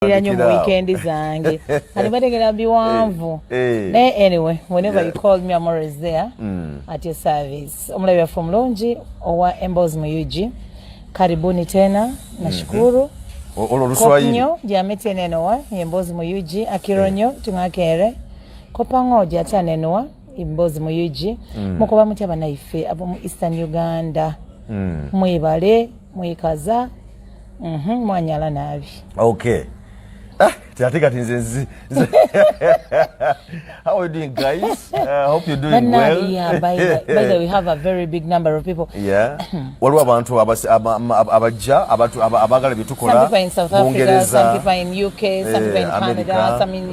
Mbalira nnyo mu weekend zange. Kati bategera biwanvu. Anyway, whenever you call me, I'm always there at your service. Omulabi waffe omulungi owa Embozi Muyugi. Karibuni tena. Nashukuru. Kopnyo jamete nenowa Embozi Muyugi akironyo tungakere. Kopango jata nenowa Embozi Muyugi. Mukoba mutya banaife abo mu Eastern Uganda. Mwibale, mwikaza. Mwanyala nabi. Okay. Tiatika tinzenzi. How are you doing, guys? Hope you're doing well. Yeah, by the way, we have a very big number of people. Yeah. Waliwo abantu abajja abagala bitukola. Some people in South Africa, some people in UK, some people in Canada, some in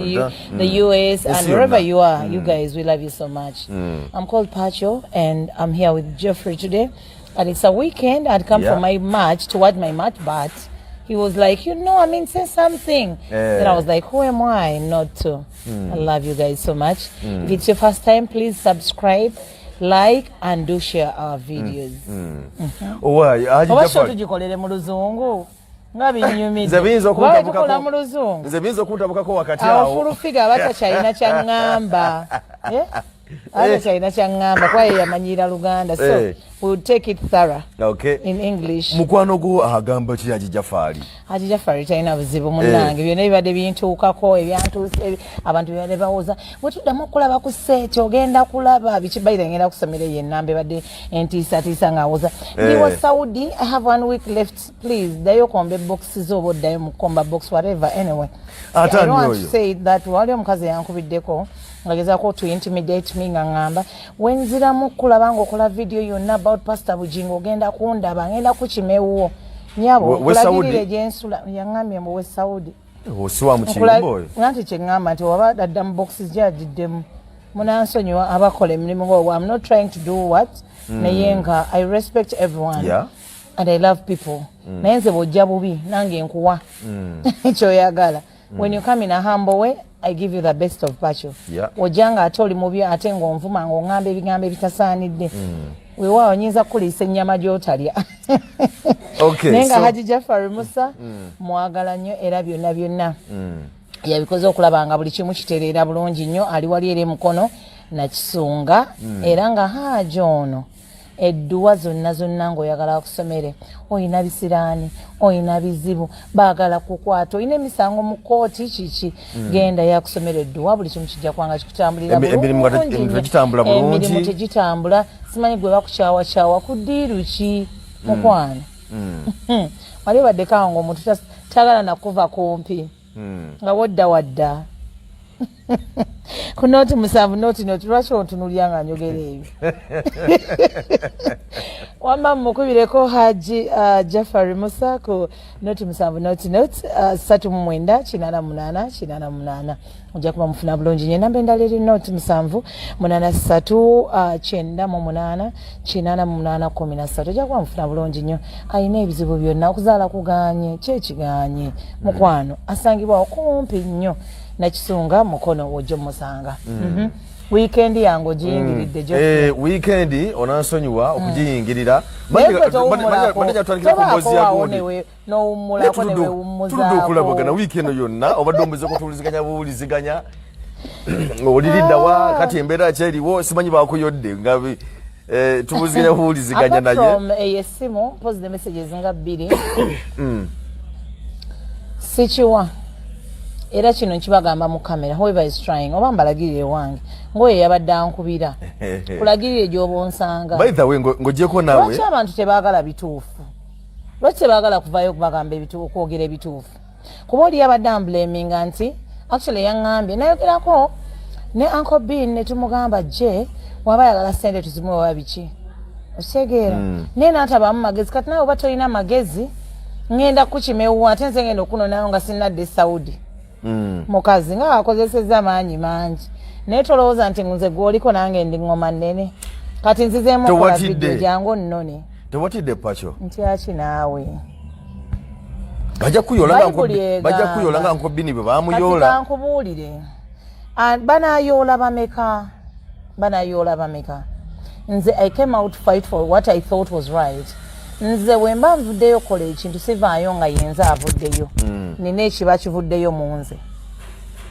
the US, and wherever you are, you guys, we love you so much. I'm called Pacho, and I'm here with Jeffrey today. And it's a weekend. I'd come for my match, toward my match, but he was like, say something. Then I was like, who am I not to? I love you guys so much. If it's your first time, please subscribe, like, and do share our videos. Nze binza okuntabukako wakati awo. Awufulufiga abacha China kyangamba. Aba China kyangamba kwa yamanyira Luganda. So we'll take it thorough. Okay. In English. Mukwano go agamba ki Jafari. Jafari China buzibu munange. Byonna bibadde bintuukako ebyantu abantu bibadde bawoza. Bwetuddamu kulaba ku sete ogenda kulaba bikibayire ngenda kusomera yenambe badde Mutiisatisa ngawoza. Ndi wa Saudi. I have 1 week left. Please dayo kombe boxes obo dayo mukomba box whatever anyway. I don't want to say that wali omukazi yankubiddeko ngagezako to intimidate me ngamba wenziramu kulaba ngokola video yonna about Pastor Bugigo ogenda kundaba ngenda kukimewo nyabo kulagirire jensula yangambye mu West Saudi oswa mu kiyombo nanti kyengamba nti waba dadda mu boxes jajiddemu munansonyiwa abakola emirimu ngo I'm not trying to do what naye nga I respect everyone and I love people naye nze bw'ojja bubi nange nkuwa ekyoyagala when you come in a humble way I give you the best of Pacho. Ojanga atoli mubi ate ng'onvuma ng'ongamba ebigambo ebitasaanidde. Weewaawo nyinza kuliisa ennyama gy'otalya. Okay. Naye nga Haji Jafari Musa mwagala nnyo era byonna byonna. Yabikoze okulaba nga buli kimu kitereera bulungi nnyo ali wali eri mukono na kisunga era nga Haji ono edduwa zonna ng'oyagala kusomere oyina bisiraani oyina bizibu baagala kukwata oyina emisango mu kooti kiki genda yakusomera edduwa buli kimu kijja kwanga kikutambulira emirimu tegitambula simanyi gwe bakukyawa ku ddiiru ki mukwano wali baddekawo ng'omuntu tagala nakuva kumpi nga wadda ku noti musanvu noti lwaki ontunulya nga njogera ebyo wamba mukubireko Haji Jafari Musa ku noti musanvu noti 39888 ojja kuba mufuna bulungi nnyo namba endala eri noti musanvu 83988813 ojja kuba mufuna bulungi nnyo alina ebizibu byonna okuzaala kuganye kyekiganye mukwano asangibwawo kumpi nnyo nakisunga mukono wojjo musanga weekend yango jiyingiridde jo weekend onansonyiwa okujiyingirira manja twandikira kombozi yakone no umula kone we umuza tudukulabagana weekend yonna obadde ombuze kutuliziganya buuliziganya oliridda wa kati embeera kyeriwo simanyi bakuyodde nga tubuziganya buuliziganya naye from ASimo post the messages nga 2 sichiwa era kino nkibagamba mu kamera whoever is trying oba mbalagirire wange ngoye yabadde ankubira kulagirire gy'obonsanga by the way ngojeko nawe lwaki abantu tebaagala bituufu lwaki tebaagala kuvayo okubagamba ebituufu okwogera ebituufu kuba oli yabadde amblaminga nti actually yaŋŋambye nayogerako ne Uncle Bean ne tumugamba je waba yagala sente tuzimuwe oba biki okitegeera naye n'atabaamu magezi kati nawe oba tolina magezi ngenda kukimewa ate nze ngenda okunonayo nga sinnadde Saudi mukazi nga akozesezza maanyi mangi naye tolowooza nti nze gwoliko nange ndi ngoma nnene kati nzizeemu okola vidiyo jangu nnone tewatidde Pacho ntyaki naawe bajja kuyola nga Uncle Bean bwe baamuyola kati kankubuulire banayoola bameka nze I came out to fight for what I thought was right nze bwe mba nvuddeyo kola ekintu sivaayo nga yenza avuddeyo nina ekiba kivuddeyo mu nze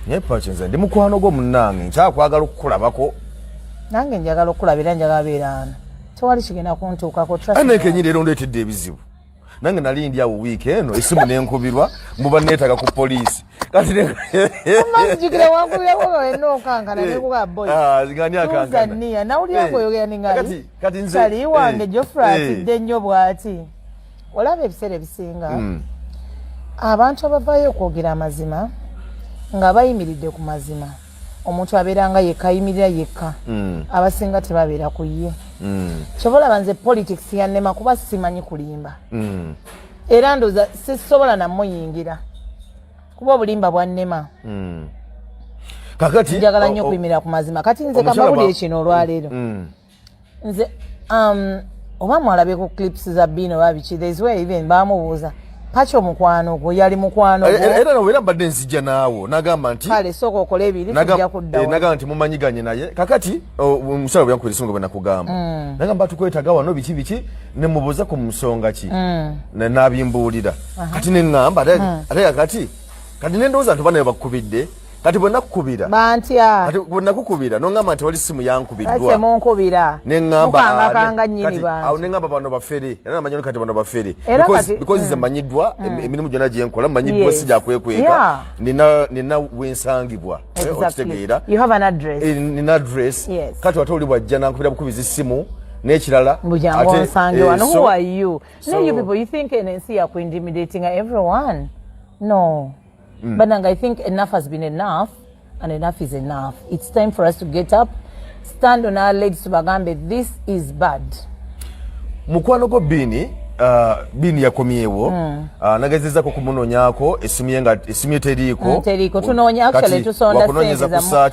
naye paki nze ndi mukwano gwo munnange nkyakwagala okukulabako nange njagala okulabira njagala beeraano tewali kigenda kuntuukako anekenyi leero ndeetedde ebizibu nange nali ndi awo wiiki eno essimu nenkubirwa muba neetaga ku poliisi amazijukire wankubirako enokankana nekuga boyuzaniya nawulira ngoyogera ningali kali wange Jofra atidde nnyo bw'ati olaba ebiseera ebisinga abantu abavaayo okwogera amazima nga bayimiridde ku mazima omuntu abeera nga yekka ayimirira yekka abasinga tebabeera ku ye kyoba olaba nze politics yannema kuba simanyi kulimba era ndoza sisobola namuyingira kuba obulimba bwannema kakati njagala nnyo okuyimirira ku mazima kati nze kamawulire kino olwaleero nze oba mwalabe ku clips za bino babiki there is where even bamubuuza paki omukwano gwo yali mukwano era nawera mbadde nzijja naawo nagamba nti kale sooka okola ebiri tujja kuddawo nagamba nti mumanyiganye naye kakati omukyala bwe yankubiira bwe nakugamba nagamba tukwetaga wano biki ne mubuuza ku nsonga ki n'abimbuulira kati ne ŋŋamba ate kakati kati ne ndowooza nti oba naye bakukubidde kati bwe nakukubira bantya kati bwe nakukubira n'oŋŋamba nti wali simu yankubiddwa ate munkubira ne ŋŋamba kanga nnyini bantu awo ne ŋŋamba bano bafere era namanyi kati bano bafere because nze manyiddwa emirimu gyonna gye nkola manyiddwa sijja kwekweka nina wensangibwa okitegeera nina address kati wate oli bwajja nankubira bukubiza essimu n'ekirala bujangu onsange wano who are you you people you think ensi yakuintimidating everyone no but I think enough has been enough and enough is enough. It's time for us to get up, stand on our legs to bagambe. This is bad. Mukwano go bini yakomyewo nagezezako kumunonyako esimu teriiko tunonya actually tusonda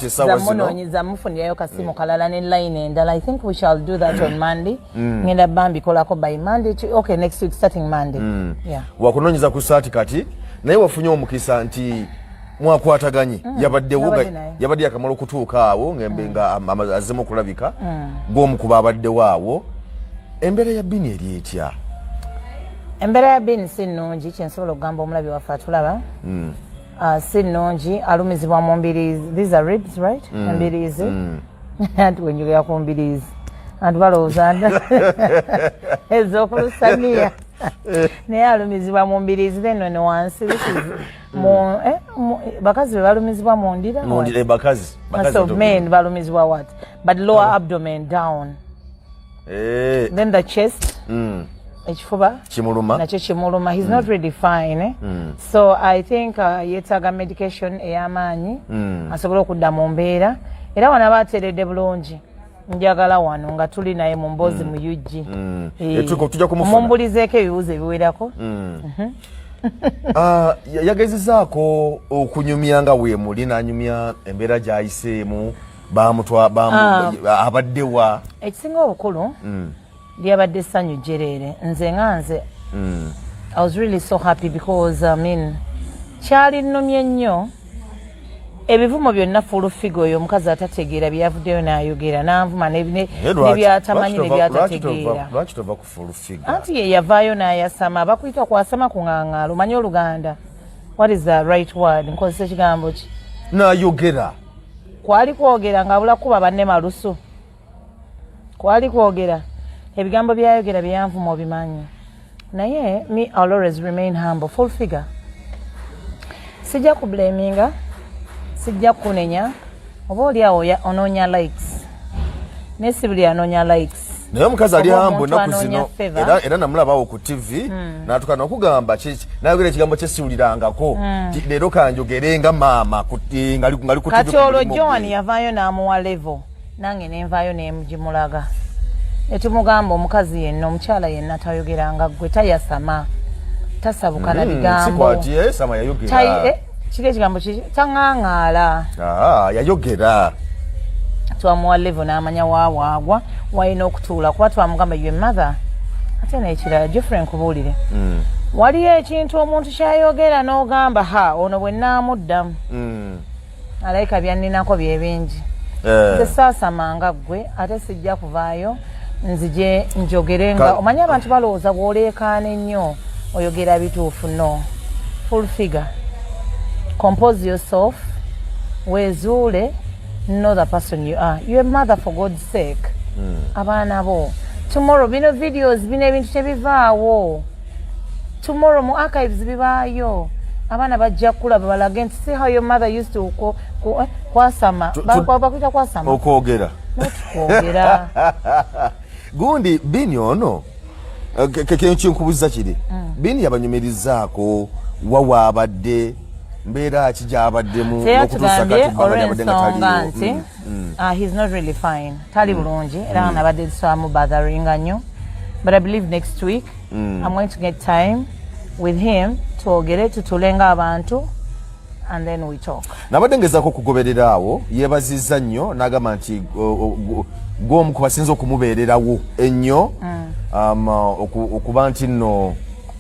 za munonyeza mufunirayo kasimu kalala ne line endala. I think we shall do that on Monday. Ngenda bambi kolako by Monday okay next week starting Monday. Yeah. Wakunonyeza ku saati kati naye wafunye omukisa nti mwakwataganye yabadde akamala okutuuka awo ngembe nga azemu okulabika gw'omukuba abaddewo awo embeera ya bini eri etya embeera ya bini si nnungi kyensobola okugamba omulabi waffe atulaba si nnungi alumizibwa mu mbiriizi these are ribs right embiriizi anti wenjogera ku mbiriizi anti balowooza ez'okulusaniya naye alumizibwa mu mbiriizi then ne wansi bakazi be balumizibwa mu ndira bakazi of men balumizibwa what but lower abdomen down then the chest ekifuba nakyo kimuluma he's not really fine so I think yeetaaga medication ey'amaanyi asobole okudda mu mbeera era wano aba ateeredde bulungi njagala wano nga tuli naye mu mboozi mu UG mumbulizeeko ebibuuzo ebiwerako yagezezaako okunyumya nga weemuli n'anyumya embeera gy'ayiseemu abaddewa ekisinga obukulu lyabadde essanyu jjereere nze nga nze I was really so happy because kyali nnumye nnyo ebivumo byonna fulufigo oyo omukazi atategeera byavuddeyo n'ayogera n'anvuma nebyatamanyi nebyatategeera anti ye yavaayo n'ayasama bakuyita kwasama kuŋaŋaala omanyi oluganda what is the right word nkozesa ekigambo ki n'ayogera kwali kwogera ng'abula kuba banne malusu kwali kwogera ebigambo byayogera byanvuma obimanyi naye me I'll always remain humble full figure sijja kublaminga sijja kunenya oba oli awo onoonya likes naye si buli anoonya likes naye omukazi ali hambu ennaku zino era namulabawo ku TV n'atukana okugamba nayogera ekigambo kyesiwulirangako leero kanjogere nga maama ngali ku TV kati olwo John yavaayo n'amuwa level nange nenvaayo nemugimulaga netumugamba omukazi yenna omukyala yenna tayogeranga ggwe tayasama tasabuka na bigambo kiri ekigambo taŋŋaŋaala yayogera twamuwa level n'amanya wawaagwa walina okutuula kuba twamugamba ye mother ate nekirala Geoffrey nkubuulire waliyo ekintu omuntu kyayogera n'ogamba ono bwe nnaamuddamu alayika byanninako bye bingi nze saasamanga ggwe ate sijja kuvaayo nzije njogerenga omanyi abantu balowooza bw'oleekaana ennyo oyogera bituufu. No, full figure. Compose yourself, wezuule, know the person you are. You're a mother, for God's sake. Abaana bo tomorrow bino videos bino ebintu tebivaawo. Tomorrow mu archives bibaayo. Abaana bajja kulaba balage nti see how your mother used to kwasama bakuita kwasama okwogera kwogera gundi bini ono kenkubuuza kiri bini yabanyumirizaako wawa abadde mbeera kijabaddemu okutuusa kati babadde nga taliyo. He's not really fine, tali bulungi era nabadde some bothering nnyo, but I believe next week I'm going to get time with him twogere tutulenga abantu and then we talk. Nabadde ngezaako okugoberera awo yeebazizza nnyo n'agamba nti gw'omu ku basinza okumubeererawo ennyo okuba nti nno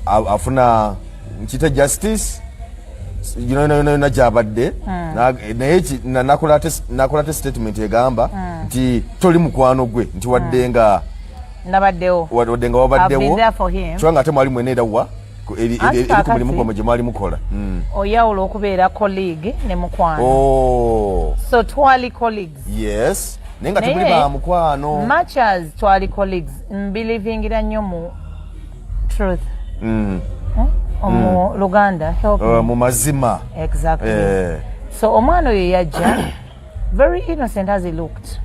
afuna nkita justice yona gyabadde naye nakola te statement egamba nti toli mukwano gwe nti wadde nga wabaddewo kyobanga ate mwali mweneerawa eri ku mulimu gwamwe gye mwali mukola. Oyawula okubeera colleague ne mukwano. So twali colleagues. Yes. Naye nga temuli ba mukwano. Much as twali colleagues, mbelivingira nnyo mu truth. Luganda help mu mazima. Exactly. So omwana oyo yajja very innocent as he looked.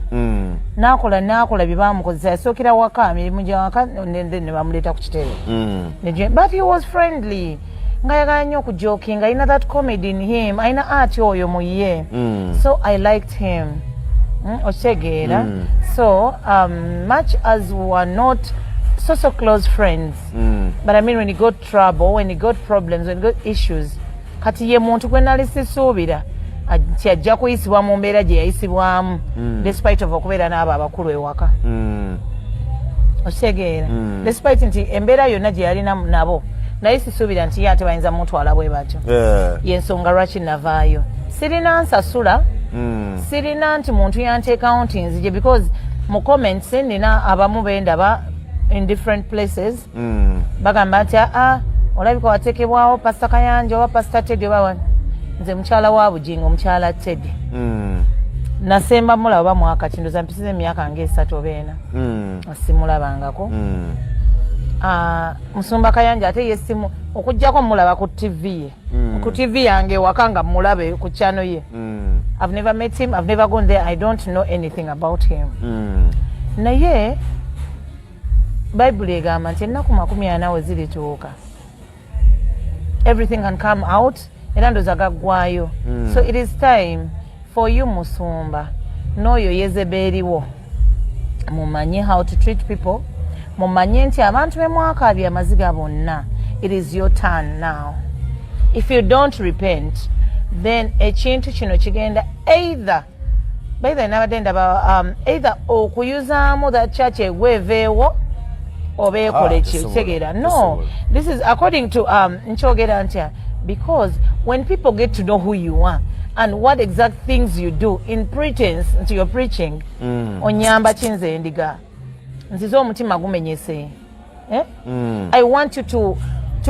Nakola byebamukozesa yasookera waka mirimu gya waka ne bamuleeta ku kitebe. But he was friendly. Nga yagala nnyo okujokinga, ayina that comedy in him, ayina art oyo mu ye. So I liked him. Okitegeera. So much as we were not so close friends, but I mean when he got trouble, when he got problems, when he got issues, kati ye muntu gwe nali sisuubira nti ajja kuyisibwa mu mbeera gye yayisibwamu despite of okubeera n'abo abakulu ewaka. Okitegeera. Despite nti embeera yonna gye yalina nabo naye sisuubira nti ye ate bayinza mutwala bwe batyo. Yensonga lwaki navaayo. Sirina nsasula, sirina nti muntu yanteekawo nti nzije because mu comments nina abamu bendaba in different places bagamba nti olabika wateekebwawo Pastor Kayanja oba Pastor Teddy oba nze mukyala wa Bugingo, mukyala Teddy. Nasemba mulaba mwaka kindoza mpisize emyaka nga 3 oba 4 simulabangako. Musumba Kayanja ate yesimu okujjako mulaba ku TV ku TV yange wakanga mulabe ku channel ye. I've never met him, I've never gone there, I don't know anything about him. Naye Bible egamba nti ennaku 40 zirituuka, everything can come out era ndoza gaggwayo. So it is time for you Musumba n'oyo Yezeberiwo mumanye how to treat people, mumanye nti abantu bemwakaabya amaziga bonna. It is your turn now. If you don't repent, then ekintu kino kigenda either nabadde ndaba either okuyuzaamu that church egweveewo oba ekole kitegeera. No, this is according to nkyogera ntya, because when people get to know who you are and what exact things you do in pretense into your preaching, onyamba kinze endiga nzize omutima gumenyese. I want you to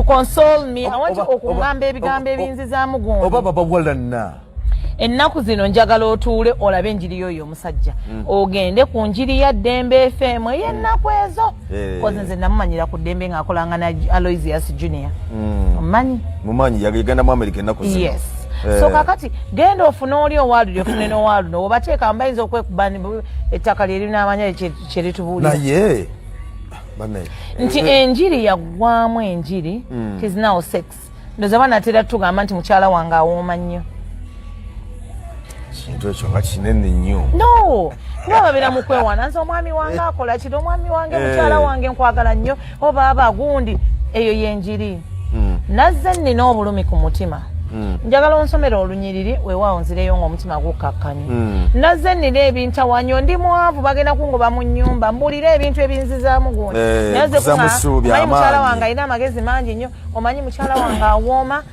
console me. I want you okungamba ebigambo ebinzizaamu gundi oba baba walana ennaku zino njagala otuule olabe enjiri yoyo omusajja ogende ku njiri ya Dembe FM y'ennaku ezo koze nze namumanyira ku Dembe ng'akolanga na Aloysius Junior. Mumanyi yagenda mu America ennaku zino. Yes. So kakati genda ofune oli owalu ofune n'owalu no obateeka mbayinza okwekubani ettaka lye linamanya kye litubuulira. Naye nti enjiri yaggwamu enjiri. It is now sex. Ndoza banatera tugamba nti mukyala wange awooma nnyo. Kintu ekyo nga kinene nnyo. No, babeera mu kwewaana nti omwami wange akola kino, omwami wange mukyala wange nkwagala nnyo oba aba gundi. Eyo yenjiri. Nazze nnina obulumi ku mutima. Njagala onsomera olunyiriri weewaawo nzireyo ng'omutima gukkakkanye. Nazze nnina ebintawanyo, ndi mwavu bagenda kungoba mu nnyumba mbuulira ebintu ebinzizaamu gundi. Nazze omanyi mukyala wange alina amagezi mangi nnyo, omanyi mukyala wange awooma.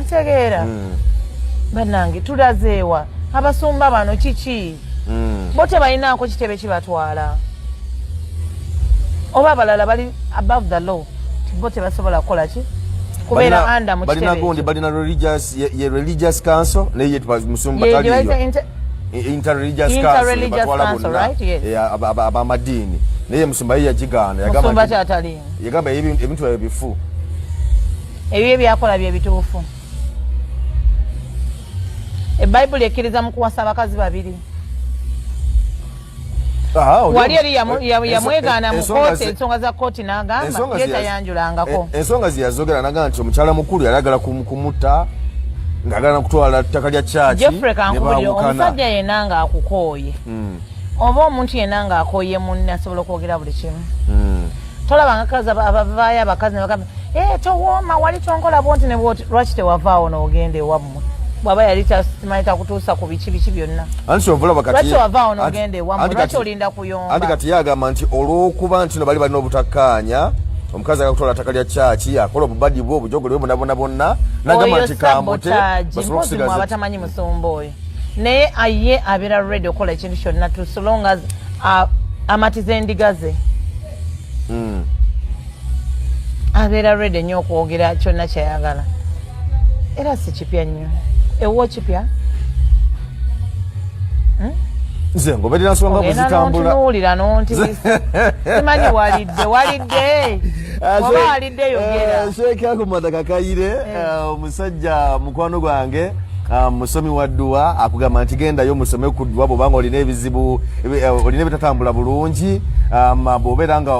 Otegeera. Bannange tulazeewa abasumba bano kiki? Bo tebalinaako kitebe kibatwala. oba abalala bali above the law bo tebasobola kukola ki kubeera under mu balina gondi balina religious council naye musumba taliyo interreligious council right yes abamadini naye musumba ye yagigana musumba kyataliyo yagamba ebintu ebifu ebyo byakola bye bituufu ebayibuli ekkiriza mu kuwasa abakazi babiri wali eri yamwegaana mu kooti ensonga za kooti n'agamba yetayanjulangako ensonga zeyazogera nagamba nti omukyala mukulu yalagala kumutta ng'agala kutwala ttaka lya kyaki Jeffrey kankubulire omusajja yenna ng'akukooye oba omuntu yenna ng'akooye munne asobola okwogera buli kimu tolabanga kazi abavaayo abakazi ne bagamba towooma wali tonkola bwonti ne bwoti lwaki tewavaawo n'ogenda ewammwe bwaba yali tamanyi takutuusa ku biki byonna lwaki wavaawo n'ogenda ewammwe lwaki olinda kuyomba anti kati yagamba nti olw'okuba nti no bali balina obutakkaanya omukazi akakutwala ttaka lya kyaki akola obubadi bwe obujogole bwe bonna nagamba nti kambote mpozi mwe abatamanyi musumba oyo naye aye abeera ready okukola ekintu kyonna so long as amatiza endiga ze abeera ready nnyo okwogera kyonna kyayagala era si kipya nnyo ewo kipya nze ngoberera nsonga bwe zitambula ntunuulira nonti simanyi walidde oba walidde yogera sheekh akumata kakayire omusajja mukwano gwange musomi wa dduwa akugamba nti gendayo musome ku dduwa bwobanga olina ebizibu olina ebitatambula bulungi bw'obeera nga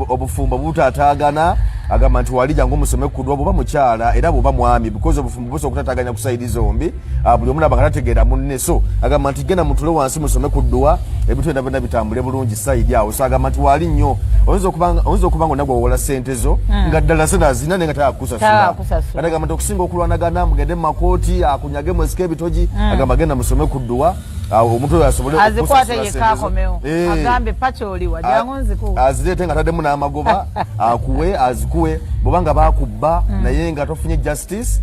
obufumbo butataagana agamba nti wali jangu musome ku dduwa bw'oba mukyala era bw'oba mwami because obufumbo busobola okutataganya ku sayidi zombi buli omu nabanga tategeera munne so agamba nti genda mutule wansi musome ku dduwa ebintu byonna byonna bitambule bulungi sayidi awo so agamba nti wali nnyo oyinza okuba nga onagwa wowola ssente zo nga ddala sente azina naye nga tayakusasula ate agamba nti okusinga okulwanagana mugende mu makooti akunyage mwesika ebitogi agamba genda musome ku dduwa omuntu oyo asobole azikwate yekka akomewo agambe pakyoliwa jangu nzikuwa azireete nga taddemu n'amagoba akuwe azikuwe bw'obanga bakubba naye nga tofunye justice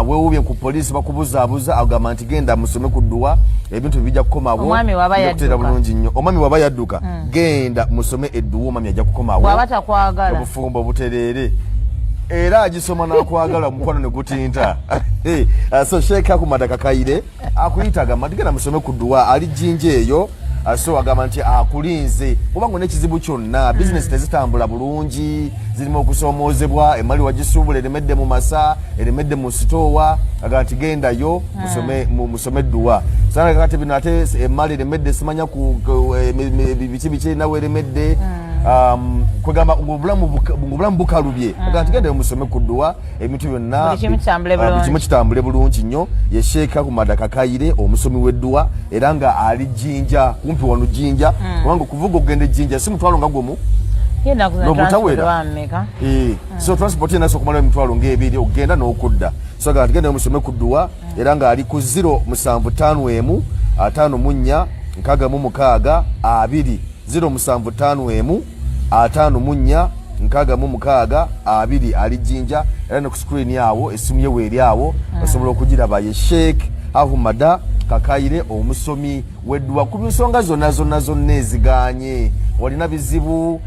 weewubye ku poliisi bakubuzaabuza agamba nti genda musome ku dduwa ebintu bijja kukomawo okuteera bulungi nnyo omwami waba yadduka genda musome edduwa omwami ajja kukomawo waba takwagala obufumbo butereere era agisoma n'akwagala omukwano ne gutinta so sheekh akumata kakayire akuyita agamba nti genda musome ku dduwa ali jjinja eyo so agamba nti akulinze obanga n'ekizibu kyonna bizinesi tezitambula bulungi zirimu okusoomoozebwa emali wagisuubula eremedde mu masa eremedde mu sitoowa agamba nti gendayo musome edduwa sana kakati bino ate emali eremedde simanya biki erinawo eremedde kwegamba obulamu bukalubye agamba nti gendayo musome ku dduwa ebintu byonna buli kimu kitambule bulungi nnyo ye sheekh akumata kakayire omusomi w'edduwa era nga ali jjinja kumpi wano jjinja kubanga okuvuga okugenda ejjinja si mutwalo nga gwomu n'obutawera so transport yenaso okumala emitwalo ng'ebiri okugenda n'okudda so agamba nti gendayo musome ku dduwa era nga ali ku 0751 54 66 2 0751 54 66 2 ali jjinja era ne ku screen yawo esimu ye weeri awo osobola okugiraba ye sheekh ahumada kakayire omusomi w'edduwa ku nsonga zonna eziganye walina bizibu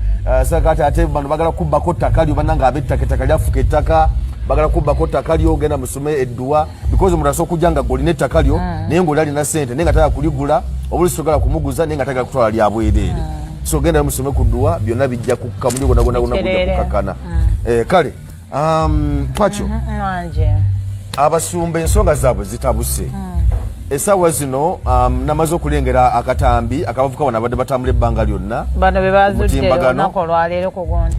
sakati ate bano bagala kubbako ttaka lyo bannanga ab'ettaka ettaka lyafuka ettaka bagala kubbako ttaka lyo ogenda musome edduwa because omuntu asobola okujja nga golina ettaka lyo naye ng'oli alina ssente naye nga tayagala kuligula obulisi togala kumuguza naye nga tayagala kutwala lya bwereere so genda musome ku dduwa byonna bijja kukka mulyo gonna gujja kukakkana kale pakyo abasumba ensonga zaabwe zitabuse essaawa zino namaze okulengera akatambi akabavuka bano abadde batambula ebbanga lyonna bano be bazudde olunaku olwaleero ku gundi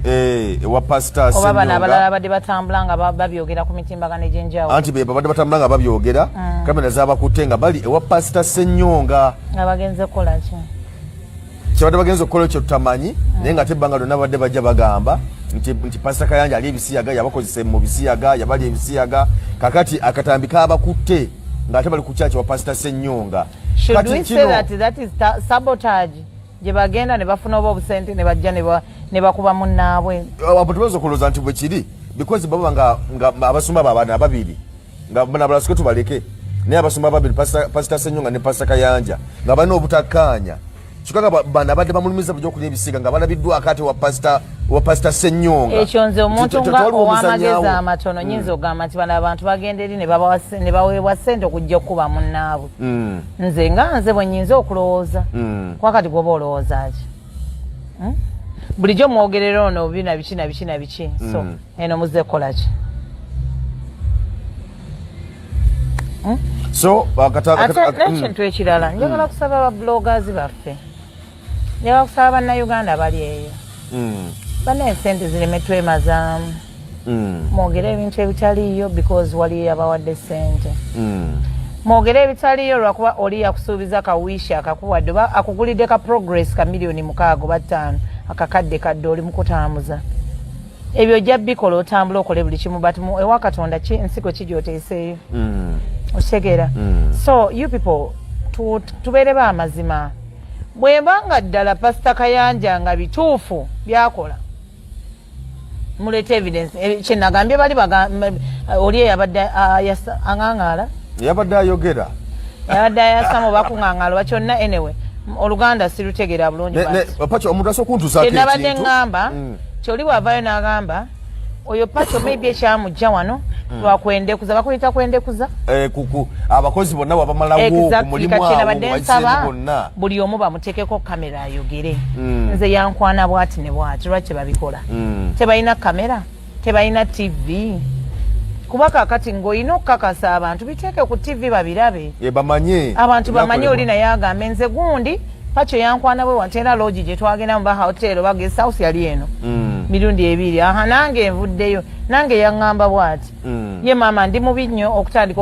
ewa pasita oba bano abalala abadde batambula nga babyogera ku mitimbagano egy'enjawulo anti be babadde batambula nga babyogera kamera zaabakutte nga bali ewa pasita Ssennyonga nga bagenze kukola ki kyabadde bagenze okukola ekyo tutamanyi naye nga ate ebbanga lyonna badde bajja bagamba nti pasita Kayanja ali ebisiyaga yabakozesa mu bisiyaga yabali ebisiyaga kakati akatambi kaabakutte ng'ate bali ku kyaki wa pasita Ssennyonga. Should we say that is sabotage? Gye bagenda ne bafuna oba obusente ne bajja ne bakuba munnaabwe. Abo tubaza okulooza nti bwe kiri because baba nga abasumba abaana ababiri nga banabalasike tubaleke naye abasumba ababiri pasita Ssennyonga ne pasita Kayanja nga balina obutakkaanya chikanga bana badde bamulumiza bujjo kulya ebisiga nga balabiddwa akati wa pastor Senyonga ekyo nze omuntu nga ow'amagezi amatono nyinza ogamba nti bano abantu bagenda eri ne baweebwa ssente okujja okuba munnaabwe nze bwe nyinza okulowooza kwakati gwoba olowooza ki bulijjo mwogerera ono obubi na biki so eno muzze kukola ki so n'ekintu ekirala njagala kusaba ababloggers baffe njagala kusaba bannayuganda bali eyo bana esente zireme twemazaamu mwogere ebintu ebitaliiyo because waliyo abawadde sente mwogere ebitaliiyo lwakuba oli yakusuubiza kawiisha akakuwadde oba akugulidde ka progress ka miliyoni 6 oba 5 akakadde kadde oli mukutambuza ebyo ojja bikola otambula okole buli kimu but ewa Katonda ensigo kijooteeseeyo otegera so you people tubeere baamazima bwebanga ddala pasita Kayanja nga bituufu byakola muleta evidence kyenagambye bali oli eyabadde aŋaŋaala yabadde ayogera yabadde ayasamu bakuŋaŋaala oba kyonna anyway oluganda sirutegera bulungi pacho omuntu asobola okuntuusaako ekintu kyenabadde ŋŋamba kyoli bwavaayo n'agamba oyo pacho maybe ekyamujja wano lwakwendekuza bakuyita kwendekuza abakozi bonna wabamalawo ku mulimu awo bonna buli omu bamuteekeko kamera ayogere nze yankwana bwati ne bwati lwaki babikola tebalina kamera tebalina tv kuba kakati ng'olina okukakasa abantu biteeke ku tv babirabe abantu bamanye oli naye agambe nze gundi pacho yankwana bwe watera lodge gye twagenda mu bahotelo bagesa house yali eno mirundi 2 nange envuddeyo nange yaŋŋamba bwati ye mama ndi mubi nnyo okutandika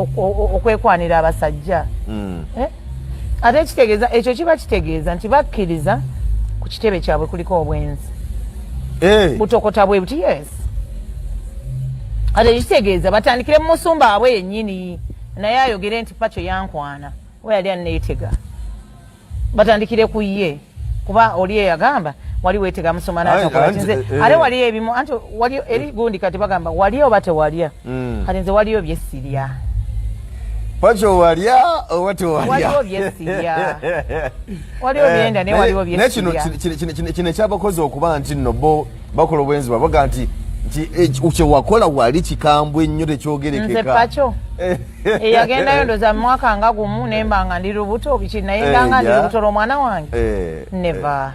okwekwanira abasajja ate ekitegeeza ekyo kiba kitegeeza nti bakkiriza ku kitebe kyabwe kuliko obwenzi butokota bwe buti yes ate kitegeeza batandikire mu musumba abwe yennyini naye ayogere nti pacho yankwana we yali anneetega batandikire ku ye kuba oli eyagamba wali weetega musoma n'atakola nze ate waliyo ebimu anti waliyo eri gundi kati bagamba waliyo oba tewalya kati nze waliyo byesirya pacho walya oba tewalya waliyo byesirya waliyo byenda ne waliyo byesirya kino ekyabakozi okuba nti nno bo bakola obwenzi babaga nti kye wakola wali kikambwe nnyo tekyogerekeka nze pacho eyagendayo ndoza mwaka nga gumu nemba nga ndi lubuto biki naye ndanga ndi lubuto lw'omwana wange never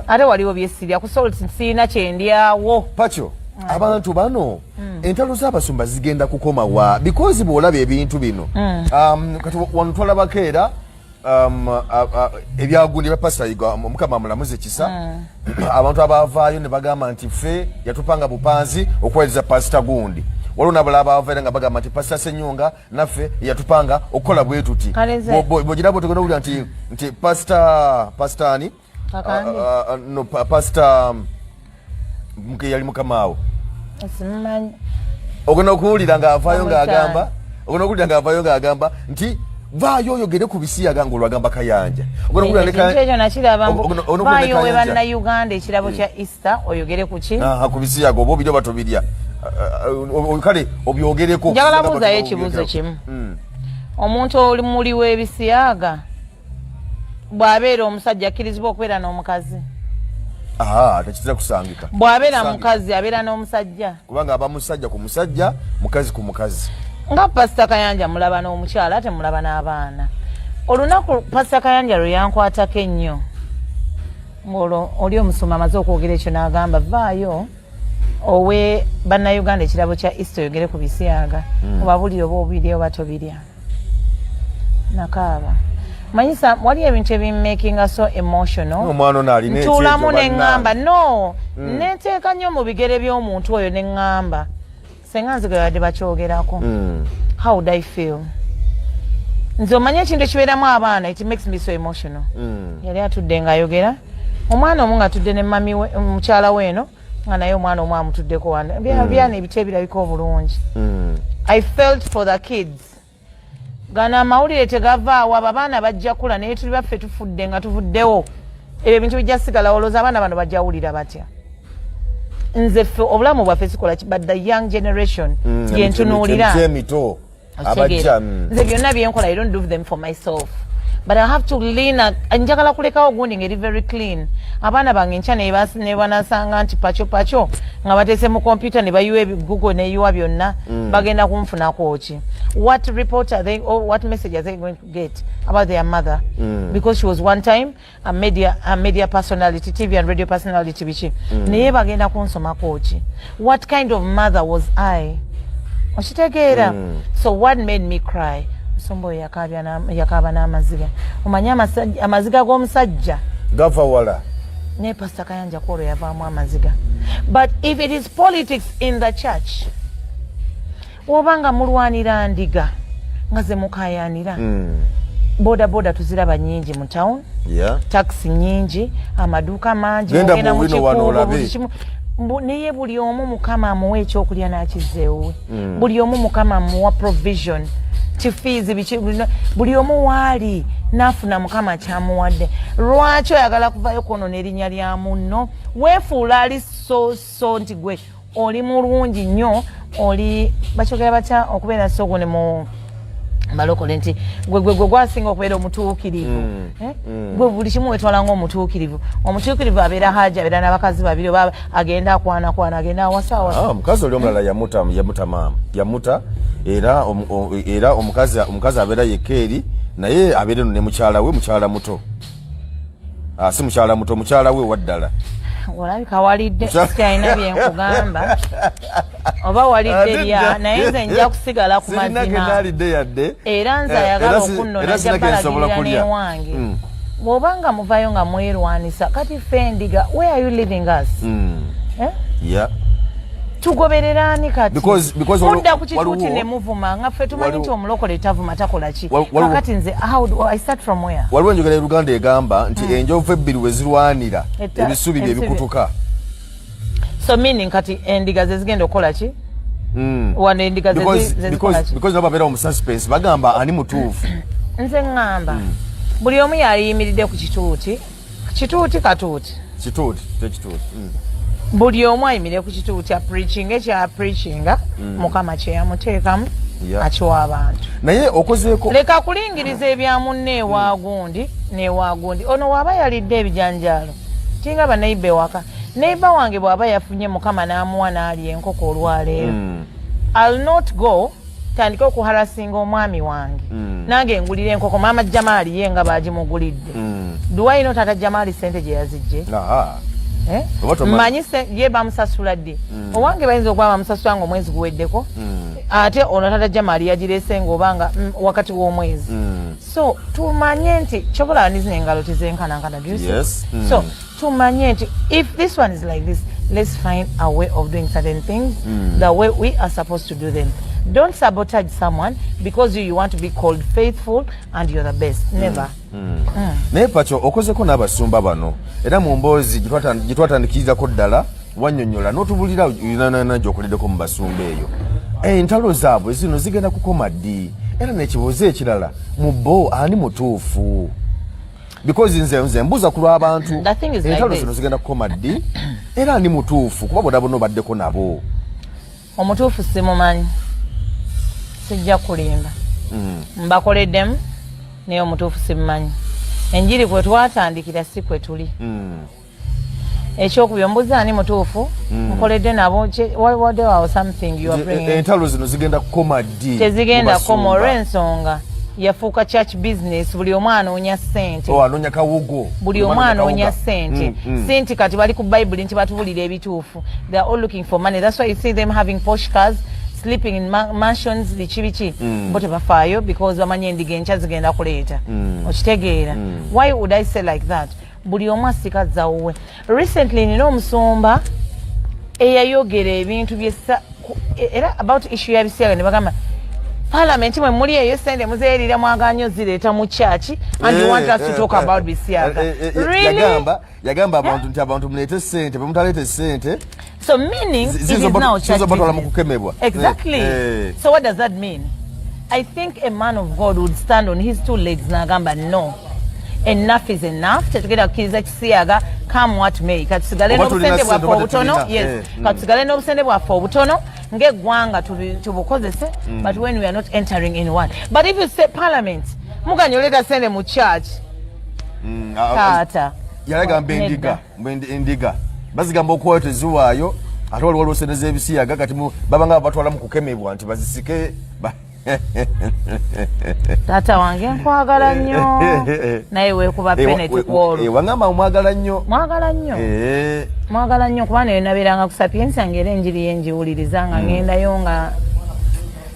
ate waliwo byesirya kusolti siina kyendyawo pacho abantu bano entalo z'abasumba zigenda kukoma wa because bw'olaba ebintu bino kati wano twalabako era ebyagundi bya pasita Mukama amulamuze kisa abantu abavaayo ne bagamba nti ffe yatupanga bupanzi okuweereza pasita gundi waliwo n'abalala abavayo nga bagamba nti pasita Senyonga naffe yatupanga okukola bwe tuti bw'ogira bw'otegenda owulira nti pasitaani no pasita yali mukamaawo ogenda okuwulira ng'avaayo ng'agamba nti vaayo oyogere ku bisiyaga ng'olwagamba Kayanja ekyo nakiraba vaayo we bannayuganda ekirabo kya Easter oyogere ku ki ku bisiyaga oba obirya oba tobirya kale obyogereko njagala buuzayo ekibuuzo kimu omuntu oli muli w'ebisiyaga bw'abeera omusajja akkirizibwa okubeera n'omukazi tekitera kusangika bw'abeera mukazi abeera n'omusajja kubanga aba musajja ku musajja mukazi ku mukazi nga pasita Kayanja mulaba n'omukyala ate mulaba n'abaana olunaku pasita Kayanja lwe yankwatako ennyo ng'olwo oli omusoma amaze okwogera ekyo n'agamba vaayo owe bannayuganda ekirabo kya Easter oyogere ku bisiyaga oba buli oba obirya oba tobirya nakaaba manyisa wali ebintu ebimakinga so emotional ntuulamu neŋŋamba no neteeka nnyo mu bigere by'omuntu oyo neŋŋamba senga nzigo yabadde bakyogerako how would I feel nze omanye ekintu ekibeeramu abaana it makes me so emotional yali atudde ng'ayogera omwana omu ng'atudde ne mami mukyala weeno nga naye omwana omu amutuddeko wano byana ebiti ebirabika obulungi I felt for the kids gana amawulire tegavaawo abo abaana bajja kula naye tuli baffe tufudde nga tuvuddewo ebyo ebintu bijja sigala olowooza abaana bano bajja wulira batya nze ffe obulamu bwaffe sikola but the young generation yentunuulira nze byonna byenkola I don't do them for myself but I have to lean njagala kulekawo gundi ngeri very clean abaana bange ncha ne banasanga nti pacho nga batese mu computer ne bayiwe Google ne yiwa byonna bagenda kumfunako ki. What report are they or what message are they going to get about their mother? Because she was one time a media personality, TV and radio personality bichi. Naye bagenda kunsomako ki. What kind of mother was I? Oshitegeera. So what made me cry? Sombo yakaba na amaziga. Omanya amaziga g'omusajja gava wala. Ne Pastor Kayanja Koro yavaamu amaziga. But if it is politics in the church, obanga mulwanira ndiga nga ze mukayanira boda tuziraba nyingi mu town, taxi nyingi, amaduuka mangi, ogenda mu kikuubo niye buli omu Mukama amuwa ekyokulya n'akizzeewe. Buli omu Mukama amuwa provision, fees, buli omu waali nafuna Mukama kyamuwadde. Lwaki oyagala kuvayo kono n'erinnya lya munno? Weefuula ali so nti gwe oli mulungi nnyo, oli bakyogera batya okubeera sogone mu malokole nti gwe gwasinga okubeera omutuukirivu. Gwe buli kimu wetwala ng'omutuukirivu. Omutuukirivu abeera haja, abeera n'abakazi babiri oba agenda akwana agenda awasa. Omukazi oli omulala yamuta maama yamuta era omukazi abeera yekeeri naye abeera ne mukyala muto. Si mukyala muto, mukyala we waddala. Olabika walidde skyalina byenkugamba oba walidde lya naye nze nja kusigala ku mazima era nze ayagala okunnona jabbalagirira n'ewange. Bw'obanga muvayo nga mwerwanisa kati ffe endiga, where are you leaving us? Tugobererani kati kudda ku kituuti ne muvuma nga ffe tumanyi nti omulokole tavuma takola ki. Kakati nze I start from where? Waliwo enjogera y'Oluganda egamba nti enjovu ebbiri we zirwanira ebisubi bye bikutuka. So meaning kati endiga ze zigenda okukola ki? Wano endiga ze zikola ki? Because nabo babeera mu suspense bagamba ani mutuufu. Nze ngamba buli omu yaliyimiridde ku kituuti katuuti. Buli omu ayimire ku kituuti preaching ekya preachinga Mukama kye yamuteekamu akiwa abantu. Naye okozeeko leka kulingiriza ebya munne ewagundi ono waaba yalidde ebijanjaalo tinga banaibe waka neiba wange bw'aba yafunye Mukama n'amuwa n'ali enkoko olwaleero. I'll not go tandika okuharasinga omwami wange nange ngulira enkoko maama Jamaali ye nga baagimugulidde. Duwaino tata Jamaali sente gye yazijje. Manyi ye bamusasula ddi. Owange bayinza okuba bamusasula nga omwezi guweddeko ate ono tata Jamaali yagireese ng'obanga wakati w'omwezi. So tumanye nti kyobola nizina engalo tezenkanankana. So tumanye nti if this one is like this, let's find a way of doing certain things the way we are supposed to do them. Don't sabotage someone because you want to be called faithful and you're the best. Never. Naye Pacho okozeko n'abasumba bano era mu mboozi gitwatandikiririzako ddala wannyonnyola n'otubulira gy'okoleddeko mu basumba eyo. Entalo zaabwe zino zigenda kukoma ddi era n'ekibuuzo ekirala mu bo ani mutuufu? Because nze mbuuza ku lw'abantu entalo zino zigenda kukoma ddi era ani mutuufu kuba bonna bonna obaddeko nabo. Omutuufu simumanyi, sijja kulimba mbakoleddemu naye omutuufu simumanyi. Enjiri kwe twatandikira si kwe tuli. Ekyokubyo mbuuza ani mutuufu nkoledde nabo what was something you are bringing. Entalo zino zigenda kukoma ddi? Tezigenda kukoma olw'ensonga yafuuka church business. Buli omu anoonya ssente. Anoonya kawugo. Buli omu anoonya ssente. Ssente kati bali ku Bible nti batubulira ebituufu. They are all looking for money. That's why you see them having posh cars, sleeping in mansions, bichi bo tebafaayo because bamanyi endiga enkya zigenda kuleeta. Okitegeera. Why would I say like that? Buli omu asikazza wuwe. Recently nina omusumba eyayogera ebintu era about issue ya bisiyaga ne bagamba Parliament mwe muli eyo sente muzeerira mwaganyo zireeta mu church and you want us to talk about bisiyaga. Really? Yagamba abantu nti abantu mulete sente bwe mutalete sente. So meaning it is now church business. Exactly. So what does that mean? I think a man of God would stand on his two legs n'agamba no. Enough is enough. Tetugenda kukkiriza kisiyaga come what may. Katusigale n'obusente bwaffe obutono. Yes. Katusigale n'obusente bwaffe obutono ng'eggwanga tubukozese but when we are not entering in one. But if you say Parliament mukanyoleta sente mu church taata yalaga mbendiga bazigamba okwoteziwaayo ate waliwo olwoseneza ebisiyaga kati babanga batwala mu kukemebwa nti bazisike taata wange nkwagala nnyo naye weekuba peneti kwolu wangamba omwagala nnyo mwagala nnyo kuba nayo nabeeranga ku sapiensa ngera enjiri yenjiwuliriza nga ngendayo nga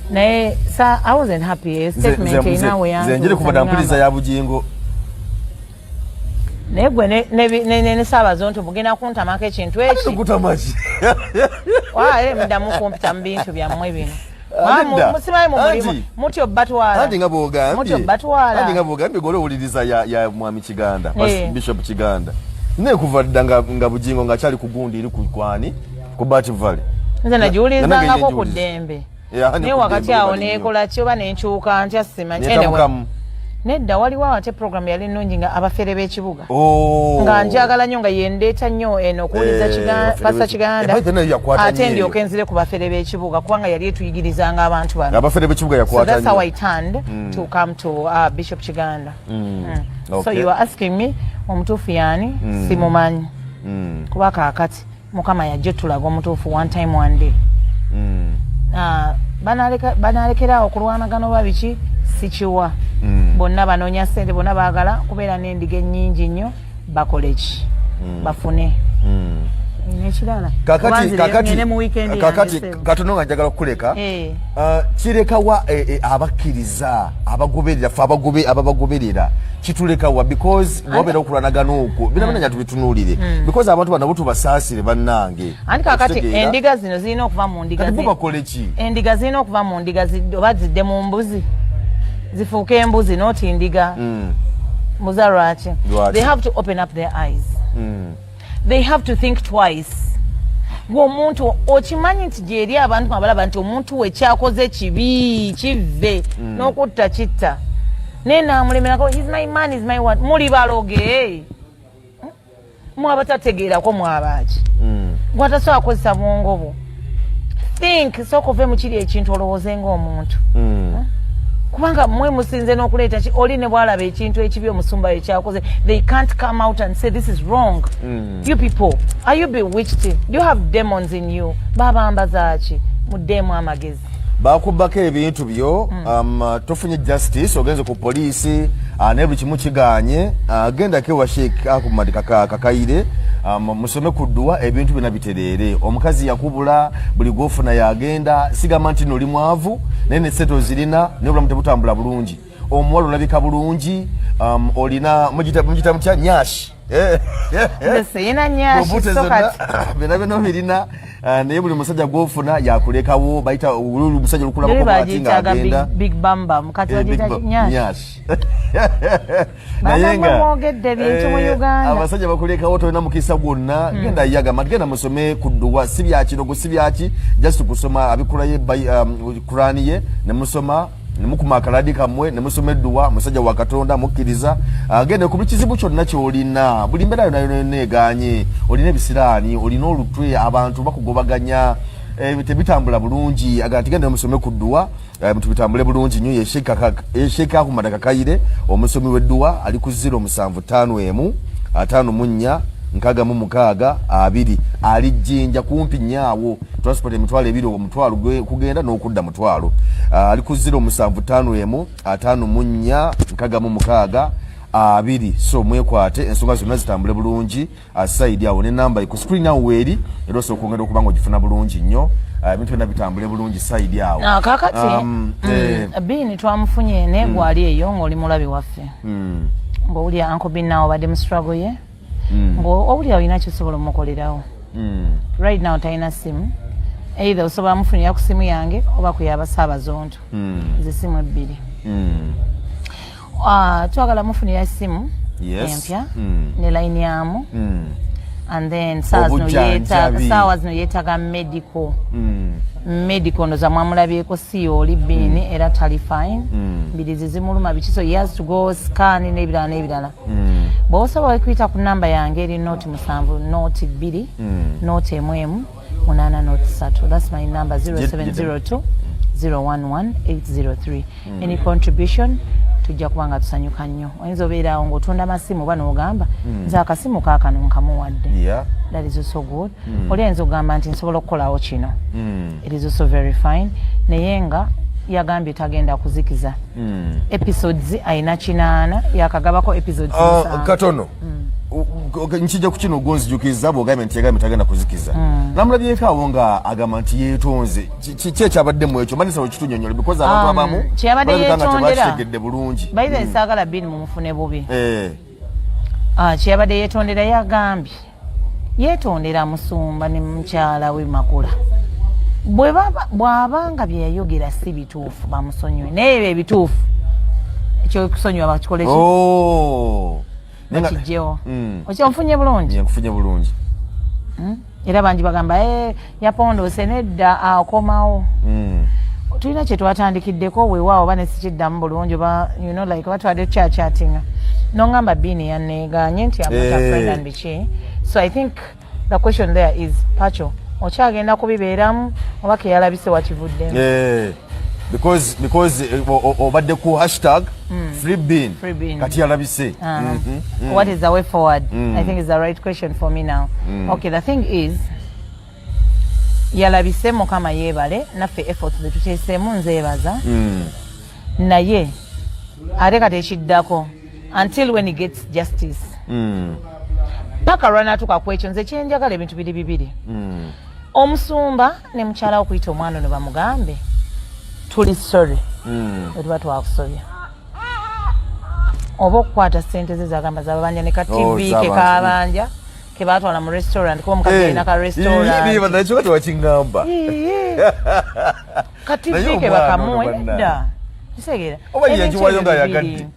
naye I wasn't happy statement inawe yange zenjiri kuba mpuliriza ya Bugingo naye gwe ne Ssaabazonto mugenda kuntamako ekintu eki kutamaki mudamu kumpita mu bintu byammwe bino musimaye mu mulimu mutyo batwala anti nga bwogambye gole owuliriza ya mwami Kiganda Bishop Kiganda naye kuva dda nga Bugingo nga kyali ku gundi iri kwani ku Bat Valley nze nagiwulirizangako ku ddembe naye wakati awo neekola ki oba nenkyuka ntya simanyi nedda waliwo ate program yali nnungi nga abafere b'ekibuga nga njagala nnyo nga yendeeta nnyo eno okuwuliza Pasta Kiganda ate ndyoke nzire ku bafere b'ekibuga kubanga yali etuyigirizanga abantu bano abafere b'ekibuga yakwata so that's how I turned to come to Bishop Kiganda so you are asking me omutuufu yaani simumanyi kuba kaakati Mukama yajja tulaga omutuufu one time one day banalekerawo okulwanagana oba biki sikiwa bonna banoonya ssente bonna baagala kubeera n'endiga ennyingi nnyo bakole ki bafune nekirala kakati katono nga njagala okukuleka kirekawa abakkiriza abagoberera fe ababagoberera kitulekawa because wabeera okulwanagana okwo binabinanya tubitunuulire because abantu bano butubasaasire bannange anti kakati endiga zino zirina okuva mu ndiga bakole ki endiga zirina okuva mu ndiga oba zidde mu mbuzi zifuuke embuzi noti ndiga muza lwaki they have to open up their eyes they have to think twice ng'omuntu okimanyi nti gyeri abantu abalaba nti omuntu we kyakoze kibi kive n'okutta kitta naye naamulemerako he's my man is my what muli baloge mwabatategeerako mwabaaki gwatasobola kukozesa bwongo bwo think sooka ove mu kiri ekintu olowooze ng'omuntu kubanga mwe musinze n'okuleeta ki oli ne bwalaba ekintu ekibi omusumba ekyakoze they can't come out and say this is wrong you people are you bewitched do you have demons in you babambaza ki muddemu amagezi bakubako ebintu byo tofunye justice ogenze ku poliisi ne buli kimu kiganye gendako ewa Sheikh Ahmad Kakayire musome kuddwa ebintu bina bitereere omukazi yakubula buli gwofuna yagenda sigamba nti noli mwavu naye nesente ozirina nebulamu tebutambula bulungi omuwala olabika bulungi olina mugita mutya nyashi bina bino birina naye buli musajja gwofuna yakulekawo bayita omusajja olukulabako bati nga agenda big bamba mukati wajita nyashi naye nga abasajja bakulekawo tolina mukisa gwonna genda yagama genda musome kuddwa si byakirogo si byaki just kusoma abikulaye Kurani ye nemusoma nemukuma akaladi kamwe nemusoma edduwa musajja wa Katonda mukkiriza agende ku bikizibu kyonna kyolina buli mbeera yonna neganye olina ebisiraani olina olutwe abantu bakugobaganya tebitambula bulungi agati gende musome kuddwa bitambule bulungi nnyo Sheikh Ahmad Kakayire omusomi w'edduwa ali ku 075 54 6 2 ali Jinja kumpi nyaawo transport emitwalo ebiri omutwalo kugenda n'okudda mutwalo ali ku 075 54 6 2 so mwekwate ensonga zonna zitambule bulungi side awo ne namba ku screen awo eri era so okongera okubanga ogifuna bulungi nnyo ebintu byonna bitambule bulungi side awo kakati bini twamufunye ne gwali eyo ng'oli mulabi waffe ng'owulya Uncle Bin nawo badde mu struggle ye ng'owulya olina kyosobola omukolerawo right now talina simu either osobola mufunira ku simu yange oba ku yaba Ssaabazonto zisimu ebbiri twagala mufunira essimu empya ne line yamu and then saawa zino yeetaga medical ndoza mwamulabyeko si oli bini era tali fine mbirizi zimuluma biki so he has to go scan n'ebirala bw'osobola okuyita ku namba yange eri noti 7 noti 2 noti 1 8 noti 3 that's my number 0702 011 803 any contribution tujja kubanga tusanyuka nnyo. Oyinza obeerawo ng'otunda amasimu bano ogamba nze akasimu kaakano nkamuwadde. That is also good. Oli ayinza okugamba nti nsobola okukolawo kino. It is also very fine. Naye nga yagambye tagenda kuzikiza. Episodes ayina 8 yakagabako episodes katono. Nchija kukino gonzijukiza bw'ogambye nti yagambye tagenda kuzikiza. Namulabyeko awo nga agamba nti yeetonze. Kiki ekyabadde ekyo manisa okitunyonyola because abantu abamu kyabadde yeetondera bulungi. Bayiza nsaagala bin mumufune bubi. Kyabadde yeetondera yagambye yeetondera Musumba ne mukyala we Makula. Bw'abanga bye yayogera si bituufu bamusonyiwe naye ebyo ebituufu ekyokusonyiwa bakikole Kijjewo. Okyonfunye bulungi? Nkufunye bulungi. Era bangi bagamba yapondoose nedda akomawo. Tulina kye twatandikiddeko weewaawo bane sikiddamu bulungi oba you know like batwadde chatting. Nongamba bini yanneeganye nti amuta friend and biki. So I think the question there is Pacho okyagenda kubibeeramu oba ke yalabise wakivuddemu? Because obadde ku hashtag free bin kati yalabise. What is the way forward? I think is the right question for me now. Okay, the thing is yalabise mukama yeebale naffe efforts zetuteeseemu nzeebaza naye ate kati ekiddako until when he gets justice paka lwanatuuka ku ekyo nze kyenjagala ebintu bibiri. Omusumba ne mukyala okuyita omwana ono bamugambe tuli sorry wetuba twakusobya oba okukwata ssente ze zagamba zababanja ne ka TV ke kabanja ke batwala mu restaurant kuba omukazi alina ka restaurant nakyo wakingamba ka TV ke bakamuwe dda kisegera oba yenjiwayo nga yagadde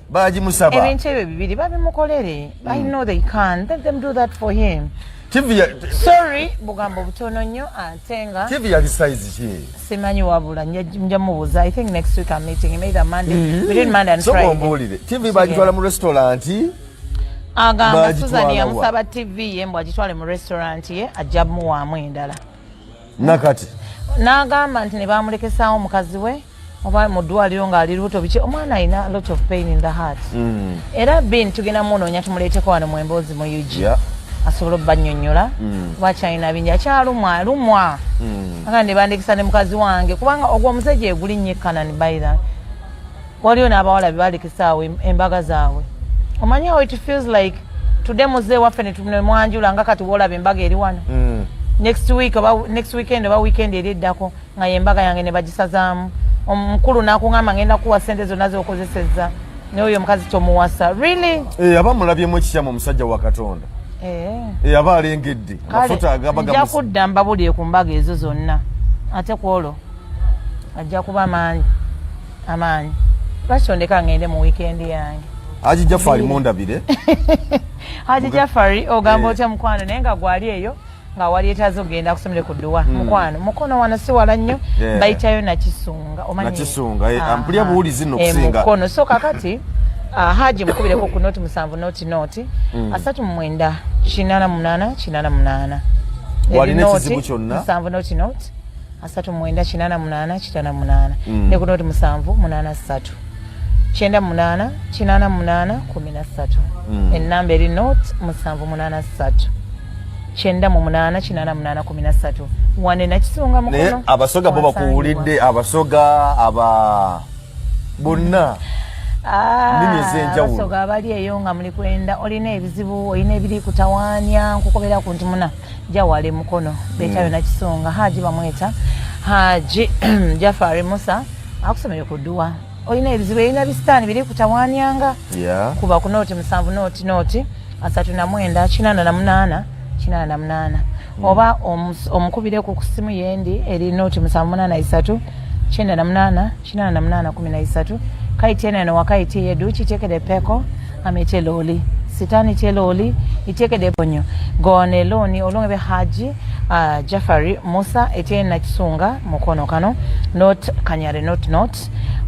bagimusaba ebintu ebyo bibiri babimukolere. I know they can, let them do that for him. TV sorry bugambo butono nnyo ate nga TV yali size ki simanyi wabula nja mubuuza. I think next week I'm meeting him either Monday between Monday and Friday. So mbulire TV bagitwala mu restaurant agamba Susan yamusaba TV ye mbwa agitwale mu restaurant ye ajja muwaamu endala nakati n'agamba nti ne bamulekesaawo omukazi we oba mu ddwaliro ng'ali lubuto biki omwana alina a lot of pain in the heart. Era bin tugenda munoonya tumuleeteko wano mu emboozi mu UG asobola obbanyonnyola wakyalina bingi akyalumwa aga ne bandikisa ne mukazi wange kubanga ogwo omusajja egulinnyo ekkanani bayira waliyo n'abawala be balekisaawo embaga zaabwe. Omanyi how it feels like today muze waffe ne mwanjula nga kati woolaba embaga eri wano next weekend oba weekend eri eddako nga yembaga yange ne bagisazaamu. Omukulu n'akuŋŋamba ngenda kuwa ssente zonna z'okozesezza naye oyo omukazi tomuwasa really. Abamulabyemu ekikyamu omusajja wa Katonda aba alengedde amafuta agabaga nja kudda mbabulire ku mbaga ezo zonna ate kwolwo ajja kuba amaanyi lwakitondeka ngende mu weekend yange. Haji Jafari mundabire Haji Jafari ogamba otya mukwano naye nga gwali eyo nga wali etazo genda kusomera ku dduwa mukono wano si wala nnyo bayitayo nakisunga omanyi nakisunga ampulya buwulizi nno kusinga mukono so kakati Haji mukubireko ku noti 7 noti 39 88 88 walina ekizibu kyonna 7 noti 39 88 ne ku noti 7 83 98 88 13 ennamba eri noti 783 98 wane nakisunga mukono abasoga bo bakuwulidde abasoga aba bonna nini ezenjawulo abasoga abali eyo nga muli kwenda olina ebizibu olina ebiri kutawaanya nkukobera ku nti muna jawale mukono betayo nakisunga Haji bamweta Haji Jafari Musa akusomere ku dduwa olina ebizibu olina bisitaani biri kutawaanyanga kuba ku noti 7 noti 39 88 oba omukubireko ku ssimu yendi eri noti 783 98 13 kaitena no wakaiti yedu chitekede peko amete loli sitani cheloli itekede ponyo gone loni olonge be Haji Jafari Musa etena kisunga mukono kano not kanyare not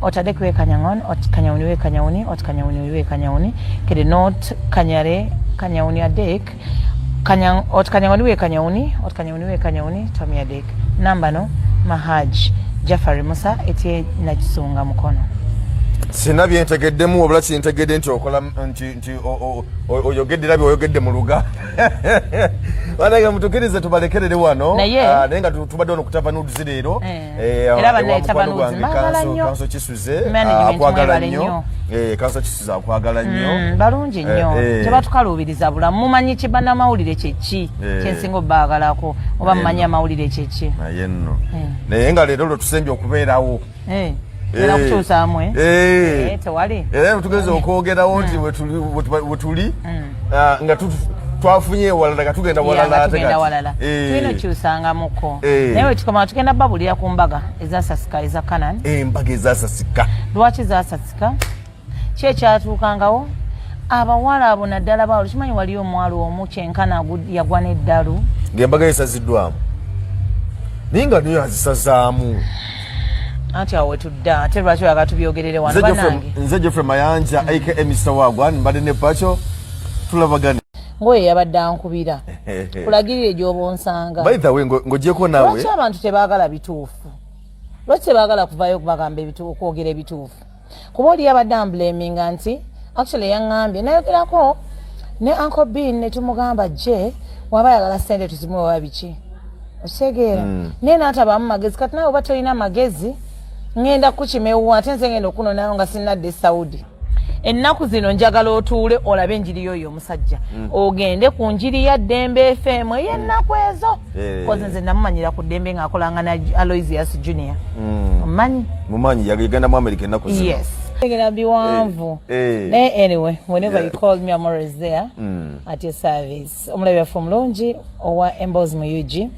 otade kwe kanyangon ot kanyauni we kanyauni ot kanyauni we kanyauni kede not kanyauni adek kanyang ot kanyauni we kanyauni tomia dek namba no Mahaji Jafari Musa etie na kisunga mukono sina byentegeddemu obula kintegedde nti okola nti oyogedde labi oyogedde mu luga wanage mutukirize tubalekerere wano naye nga tubadde ono kutava nuduzi leero era banayitaba nuduzi kanso kisuze akwagala nnyo kanso kisuze akwagala nnyo balungi nnyo tebatukaluubiriza bulamu mumanyi kibanamawulire kyeki kyensinga obaagalako oba mumanyi amawulire kyeki naye nno naye nga leero lwetusembye okubeerawo era kutuusaamwe tewali era tugeze okwogerawo nti wetuli nga twafunye walala nga tugenda walala tulina okyusangamuko naye wetukoma tugenda babulira ku mbaga ezasasika eza Canaan embaga ezasasika lwaki zasasika ki ekyatuukangawo abawala abo naddala baalo kimanyi waliyo omwalo omu kyenkana yagwa n'eddalu ng'embaga esaziddwamu naye nga niyo azisazaamu anti awo wetudda ate lwaki oyaga tubyogerere wano banange nze Geoffrey Mayanja aka Mr. Wagwan mbadde ne Pacho tulabagane ngoye yabadde ankubira kulagirire gy'oba onsanga by the way ng'ogyeko naawe lwaki abantu tebaagala bituufu lwaki tebaagala kuvaayo okubagamba okwogera ebituufu kuba oli yabadde amblaminga nti actually yaŋŋambye nayogerako ne Uncle Bean ne tumugamba je waba ayagala ssente tuzimuwe oba biki okitegeera naye n'atabamu magezi kati nawe oba tolina magezi ngenda kukimewa ate nze ngenda okunonayo nga sinnadde Saudi ennaku zino njagala otuule olabe enjiri yoyo omusajja ogende ku njiri ya Dembe FM ey'ennaku ezo koze nze namumanyira ku Dembe ng'akolanga na Aloysius Junior mumanyi yagenda mu America ennaku zino yes tegera biwanvu naye anyway whenever you call me I'm always there at your service omulabi waffe omulungi owa Embos Muyuji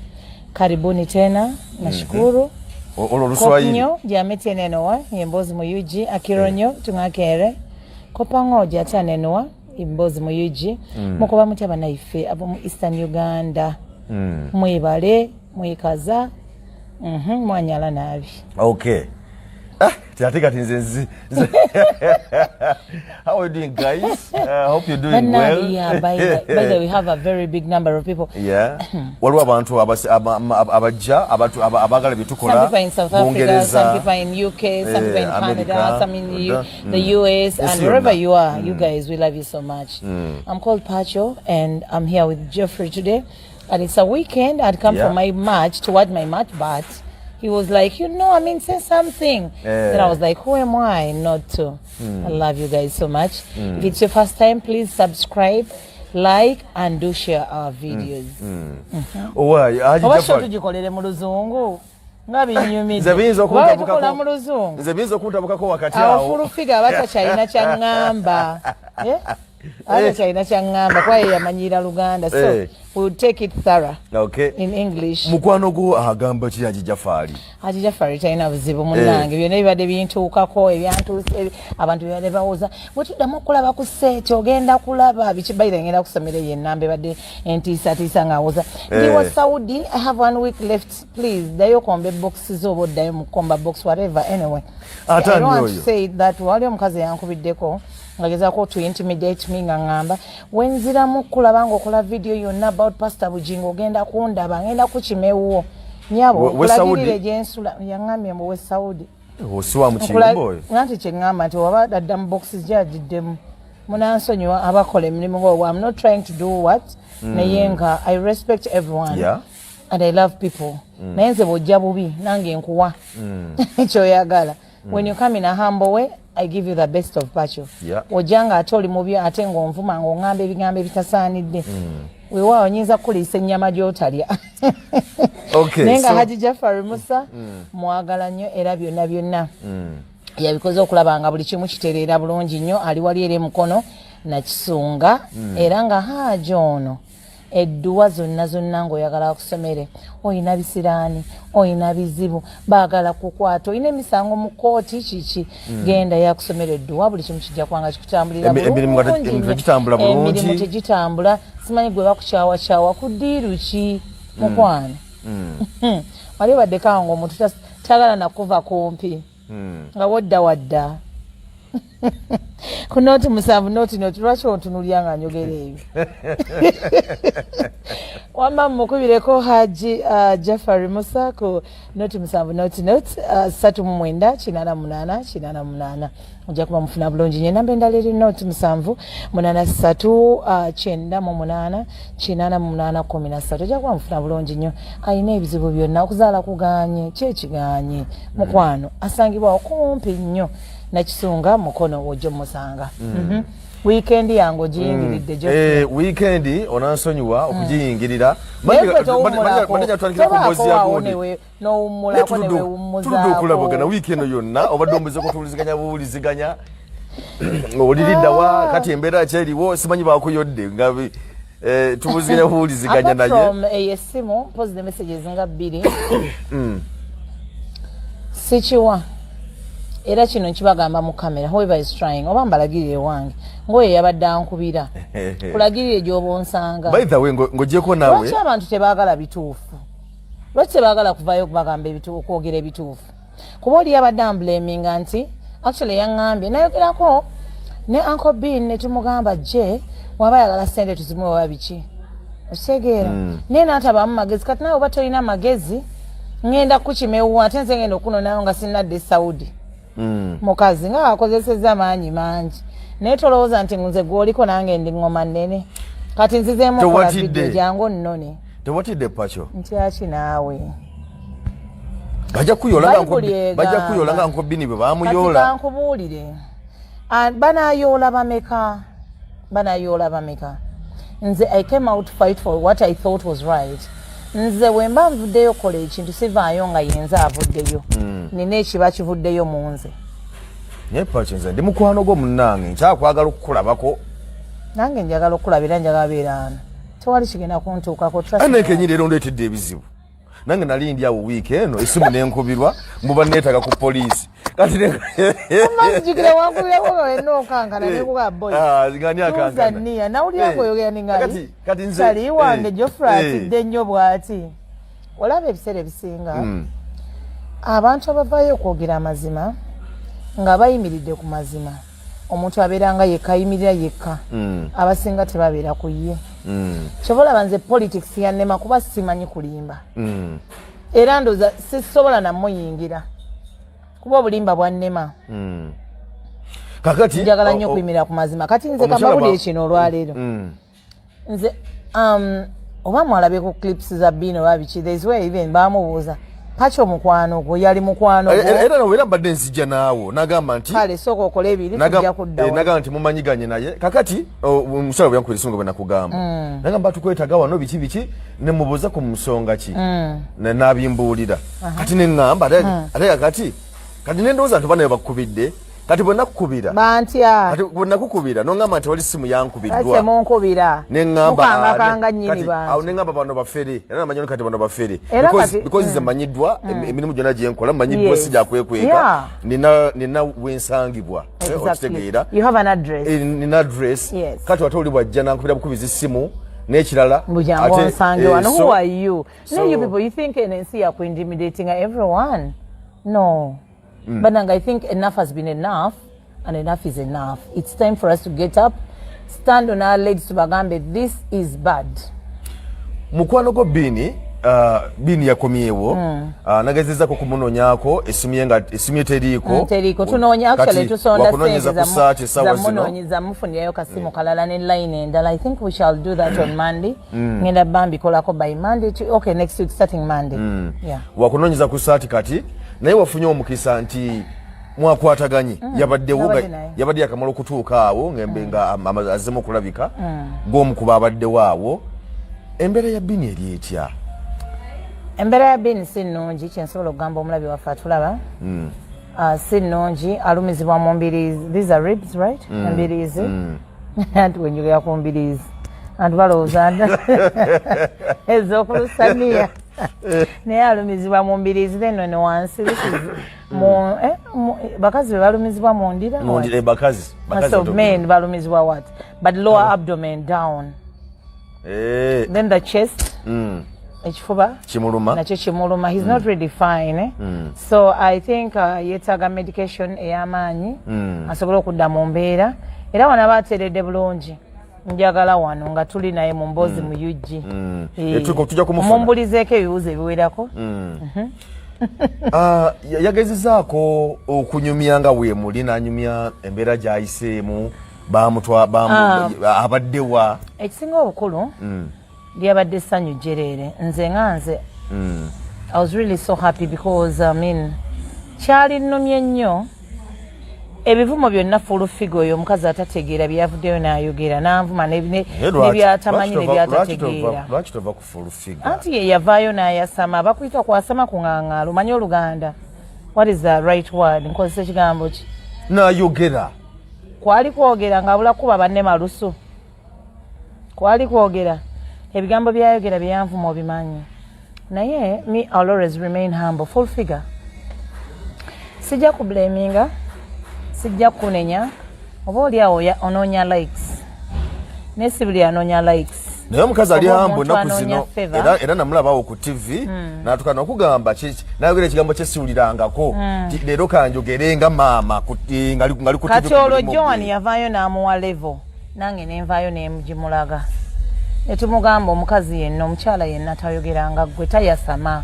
karibuni tena nashukuru Kopnyo jamete nenowa Embos Muyuji akironyo tungakere kopango jata nenowa Embos Muyuji mukoba mutya banaife abo mu Eastern Uganda mwebale mwekaza mwanyala nabi okay Tiatika tinzenzi. How are you doing, guys? Hope you're doing well. Yeah, by the way, we have a very big number of people. Yeah. Waliwo abantu abajja abagala bitukola. Some people in South Africa, some people in UK, some people in Canada, some in the US, and wherever you are, you guys, we love you so much. I'm called Pacho, and I'm here with Geoffrey today. And it's a weekend. I'd come for my match, toward my match, but he was like, say something. Then I was like, who am I not to? I love you guys so much. If it's your first time, please subscribe, like, and do share our videos. Obasho tujikolere mu luzungu. Ngabinyumide. Nze binzo kuntabukako wakati awo. Awufulufiga abacha China kyangamba. Ate China kyangamba kwaye yamanyira Luganda. So we'll take it thorough. Okay. In English. Mukwano gwo agamba ki Ajijafali? Ajijafali talina buzibu munnange byonna bibadde bintuukako ebyantuse abantu bibadde bawoza bwetuddamu okulaba ku seeti ogenda kulaba bikibayira ngenda kusomera yennamba ebadde entiisatiisa ng'awoza ndi wa Saudi. I have 1 week left. Please ddayo komba boxes oba oddayo mu komba box whatever. Anyway, I don't want to say that wali omukazi yankubiddeko ngagezaako to intimidate me nga ngamba wenziramu kulaba ng'okola video yonna about Pastor Bugigo ogenda kundaba ngenda kukimewo nyabo kulagirire gyensula yaŋŋambye mbu we Saudi osiwa mu kiyombo nti kyeŋŋamba nti waba dadda mu boxes gyagiddemu munansonyiwa abakola emirimu gwo. I'm not trying to do what naye nga I respect everyone and I love people naye nze bw'ojja bubi nange nkuwa ekyoyagala. When you come in a humble way, I give you the best of Pacho. Ojanga ate oli mubi ate ng'onvuma ng'oŋŋamba ebigambo ebitasaanidde weewaawo nyinza kuliisa ennyama gy'otalya. Naye nga Haji Jafari Musa mwagala nnyo era byonna byonna yabikoze okulaba nga buli kimu kitereera bulungi nnyo. Ali wali eri mukono nakisunga era nga Haji ono edduwa zonna ng'oyagala kusomere oyina bisiraani oyina bizibu baagala kukwata oyina emisango mu kooti kiki genda yakusomera edduwa buli kimu kijja kwanga kikutambulira emirimu tegitambula. Simanyi gwe bakukyawakyawa ku ddiiru ki mukwano wali badde kawa ng'omuntu tagala nakuva kumpi nga wadda ku noti musanvu noti lwaki ontunuulya nga njogera ebyo wamba mukubireko Haji Jafari Musa ku noti musanvu noti 39888 ojja kuba mufuna bulungi nnyo enamba endala eri noti musanvu 83988813 ojja kuba mufuna bulungi nnyo alina ebizibu byonna okuzaala kuganye kyekiganye mukwano asangibwa okumpi nnyo nakisunga mukono wojjo musanga weekend yango giyingiridde weekend onansonyiwa okugiyingirira tuludde weekend yonna obadde omuze kutuuliziganya buwuliziganya oliriddawa kati embeera kyeriwo simanyi bakuyodde nga tubuziganya buwuliziganya naye esimu positive messages nga 2 sikiwa era kino kibagamba mu kamera whoever is trying oba mbalagirire wange ngoye yabadde ankubira kulagirire gyoba onsanga by the way ngojeko nawe lwaki abantu tebaagala bituufu lwaki tebaagala kuvaayo okubagamba ebituufu okwogera ebituufu kuba oli yabadde amblaminga nti actually yaŋŋambye nayogerako ne Uncle Bean ne tumugamba je waba yagala ssente tuzimuwe oba biki okitegeera naye n'atabamu magezi kati nawe oba tolina magezi ŋŋenda kukimewuwa ate nze ngenda okunonayo nga sinnadde Saudi mukazi nga akozesezza maanyi mangi naye tolowooza nti nze gwoliko nange ndi ngoma nnene kati nzizeemu okola video jangu nnone tewatidde pacho ntyaki naawe bajja kuyola nga Uncle Bean bwe bamuyoola kati kankubuulire banayoola bameka nze I came out to fight for what I thought was right nze wemba nvuddeyo kola ekintu sivaayo nga yenze avuddeyo nina ekiba kivuddeyo mu nze naye paki nze ndi mukwano gwo munnange nkyakwagala okukulabako nange njagala okukulabira njagala beeraana tewali kigenda kuntuukako anekenyini era ondeetedde ebizibu nange nali ndi awo wiiki eno esimu nenkubirwa mbuba neetaga ku poliisi kati mazijukire wankubirako nga wenna okankana nekuga boy tuzanniya nawulira ngoyogera ningali sali wange Jofra atidde nnyo bw'ati olaba ebiseera ebisinga abantu abavaayo okwogera amazima nga bayimiridde ku mazima omuntu abeeranga yekka ayimirira yekka abasinga tebabeera ku ye kyobalaba nze politics yannema kuba simanyi kulimba era ndoza sisobola namuyingira kuba obulimba bwannema kakati njagala nnyo okuyimirira ku mazima kati nze kambawulire kino olwaleero nze oba mwalabe ku clips za Bino babiki there's where even bamubuuza pacho mukwano gwo yali mukwano era nawera mbadde nzijja naawo nagamba nti kale soko okole ebiri tujja kuddawo nagamba nti mumanyiganye naye kakati omusala bwe yankwera esunga bwe nakugamba nagamba tukwetaga wano biki ne mubuuza ku musonga ki nabimbuulira kati ne ŋŋamba ate kati nendowooza nti banayo bakukubidde kati bwe nakukubira bantya kati bwe nakukubira noŋŋamba nti wali simu yankubiddwa ase munkubira neŋŋamba nyini bantu awo neŋŋamba bano bafere era namanyi kati bano bafere because nze manyiddwa emirimu gyonna gye nkola manyiddwa sijja kwekweka nina wensangibwa okitegeera nina address kati wate oli bwajja nankubira bukubiza essimu n'ekirala bujangu onsange wano who are you you people you think NNC yakuintimidating everyone no but I think enough has been enough and enough is enough. It's time for us to get up, stand on our legs to bagambe. This is bad. Mukwano go Bini yakomyewo nagezezako kumunonyako esimu teriiko tunonya actually tusonda za munonyiza mufunirayo kasimu kalala ne line endala. I think we shall do that on Monday. Ngenda bambi kolako by Monday okay next week starting Monday. Yeah. Wakunonyiza ku saati kati naye wafunye omukisa nti mwakwataganye yabadde akamala okutuuka awo ngembe nga azemu okulabika gwomukuba abaddewo awo embeera ya Bini eri etya embeera ya Bini si nnungi kyensobola okugamba omulabi waffe atulaba si nnungi alumizibwa mu mbiriizi these are ribs right embiriizi anti wenjogera ku mbiriizi anti balowooza ez'okulusaniya naye alumizibwa mu mbiriizi then ne wansi bakazi be balumizibwa mu ndira so men balumizibwa what but lower abdomen down then the chest ekifuba kimuluma nakyo kimuluma. He's not really fine. So I think yetaaga medication ey'amaanyi asobole okudda mu mbeera. Era wano abateeredde bulungi. Njagala wano nga tuli naye mu mboozi mu UG. Tujja kumufuna. Mumbulizeeko ebibuuzo ebiwerako. Yagezezaako okunyumya nga weemuli n'anyumya embeera gy'ayiseemu abaddewa. Ekisinga obukulu lyabadde essanyu jjereere. Nze nga nze I was really so happy because kyali nnumye nnyo ebivumo byonna full figure oyo omukazi atategeera byavuddeyo n'ayogera n'anvuma n'ebyatamanyi n'ebyatategeera. Lwaki tova ku full figure? Anti ye yavaayo n'ayasama. Bakuyita kwasama kuŋŋaŋŋaala. Omanyi Oluganda? What is the right word? Nkozesa ekigambo ki? N'ayogera. Kwali kwogera ng'abula kuba banne malusu. Kwali kwogera. Ebigambo byayogera byanvuma obimanyi. Naye me I'll always remain humble. Full figure. Sijja kublaminga. Sijja kunenya. Oba oli awo onoonya likes. Nesibuli anoonya likes. Naye omukazi ali hambu ennaku zino era namulabawo ku TV n'atukana okugamba n'ayogera ekigambo kye siwulirangako leero kanjogere nga maama ngali ku TV. Kati olwo John yavaayo n'amuwa level nange nenvaayo nemugimulaga. Netumugamba omukazi yenna omukyala yenna tayogeranga ggwe tayasama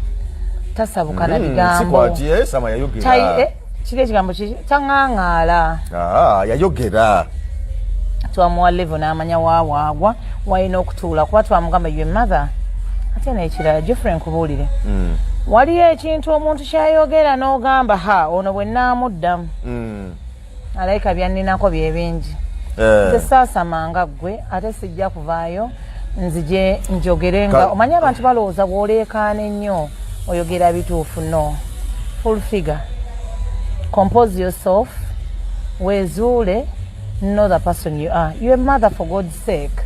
tasabuka na bigambo. Sikwati sama yayogera. Kiri ekigambo taŋŋaŋŋaala. Yayogera. Twamuwa level n'amanya waagwa wayina okutuula kuba twamugamba ye mother. Ate n'ekirala Geoffrey nkubuulire. Waliyo ekintu omuntu kyayogera n'ogamba ono bwe nnaamuddamu. Alayika byanninako bye bingi. Nze saasamanga ggwe ate sijja kuvaayo nzije njogere nga omanyi abantu balowooza bw'oleekaana ennyo oyogera bituufu. No. Full figure. Compose yourself. Wezuule. Know the person you are. You're a mother for God's sake.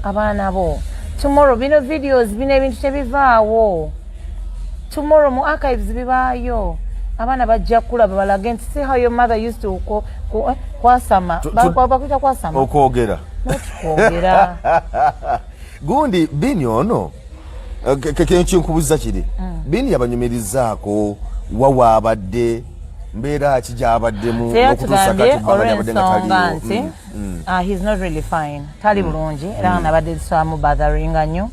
Abaana bo. Tomorrow bino videos bino ebintu tebivaawo. Tomorrow mu archives bibaayo. Abaana bajja kulaba balage nti see how your mother used to kwasama. Bakuita kwasama. Okwogera. Okwogera. Gundi Bini ono kenkubuuza kiri. Bini yabanyumirizaako wawa abadde mbeera ki gy'abaddemu okutuusa kati olw'ensonga nti he's not really fine. Tali bulungi era nabadde botheringa nnyo.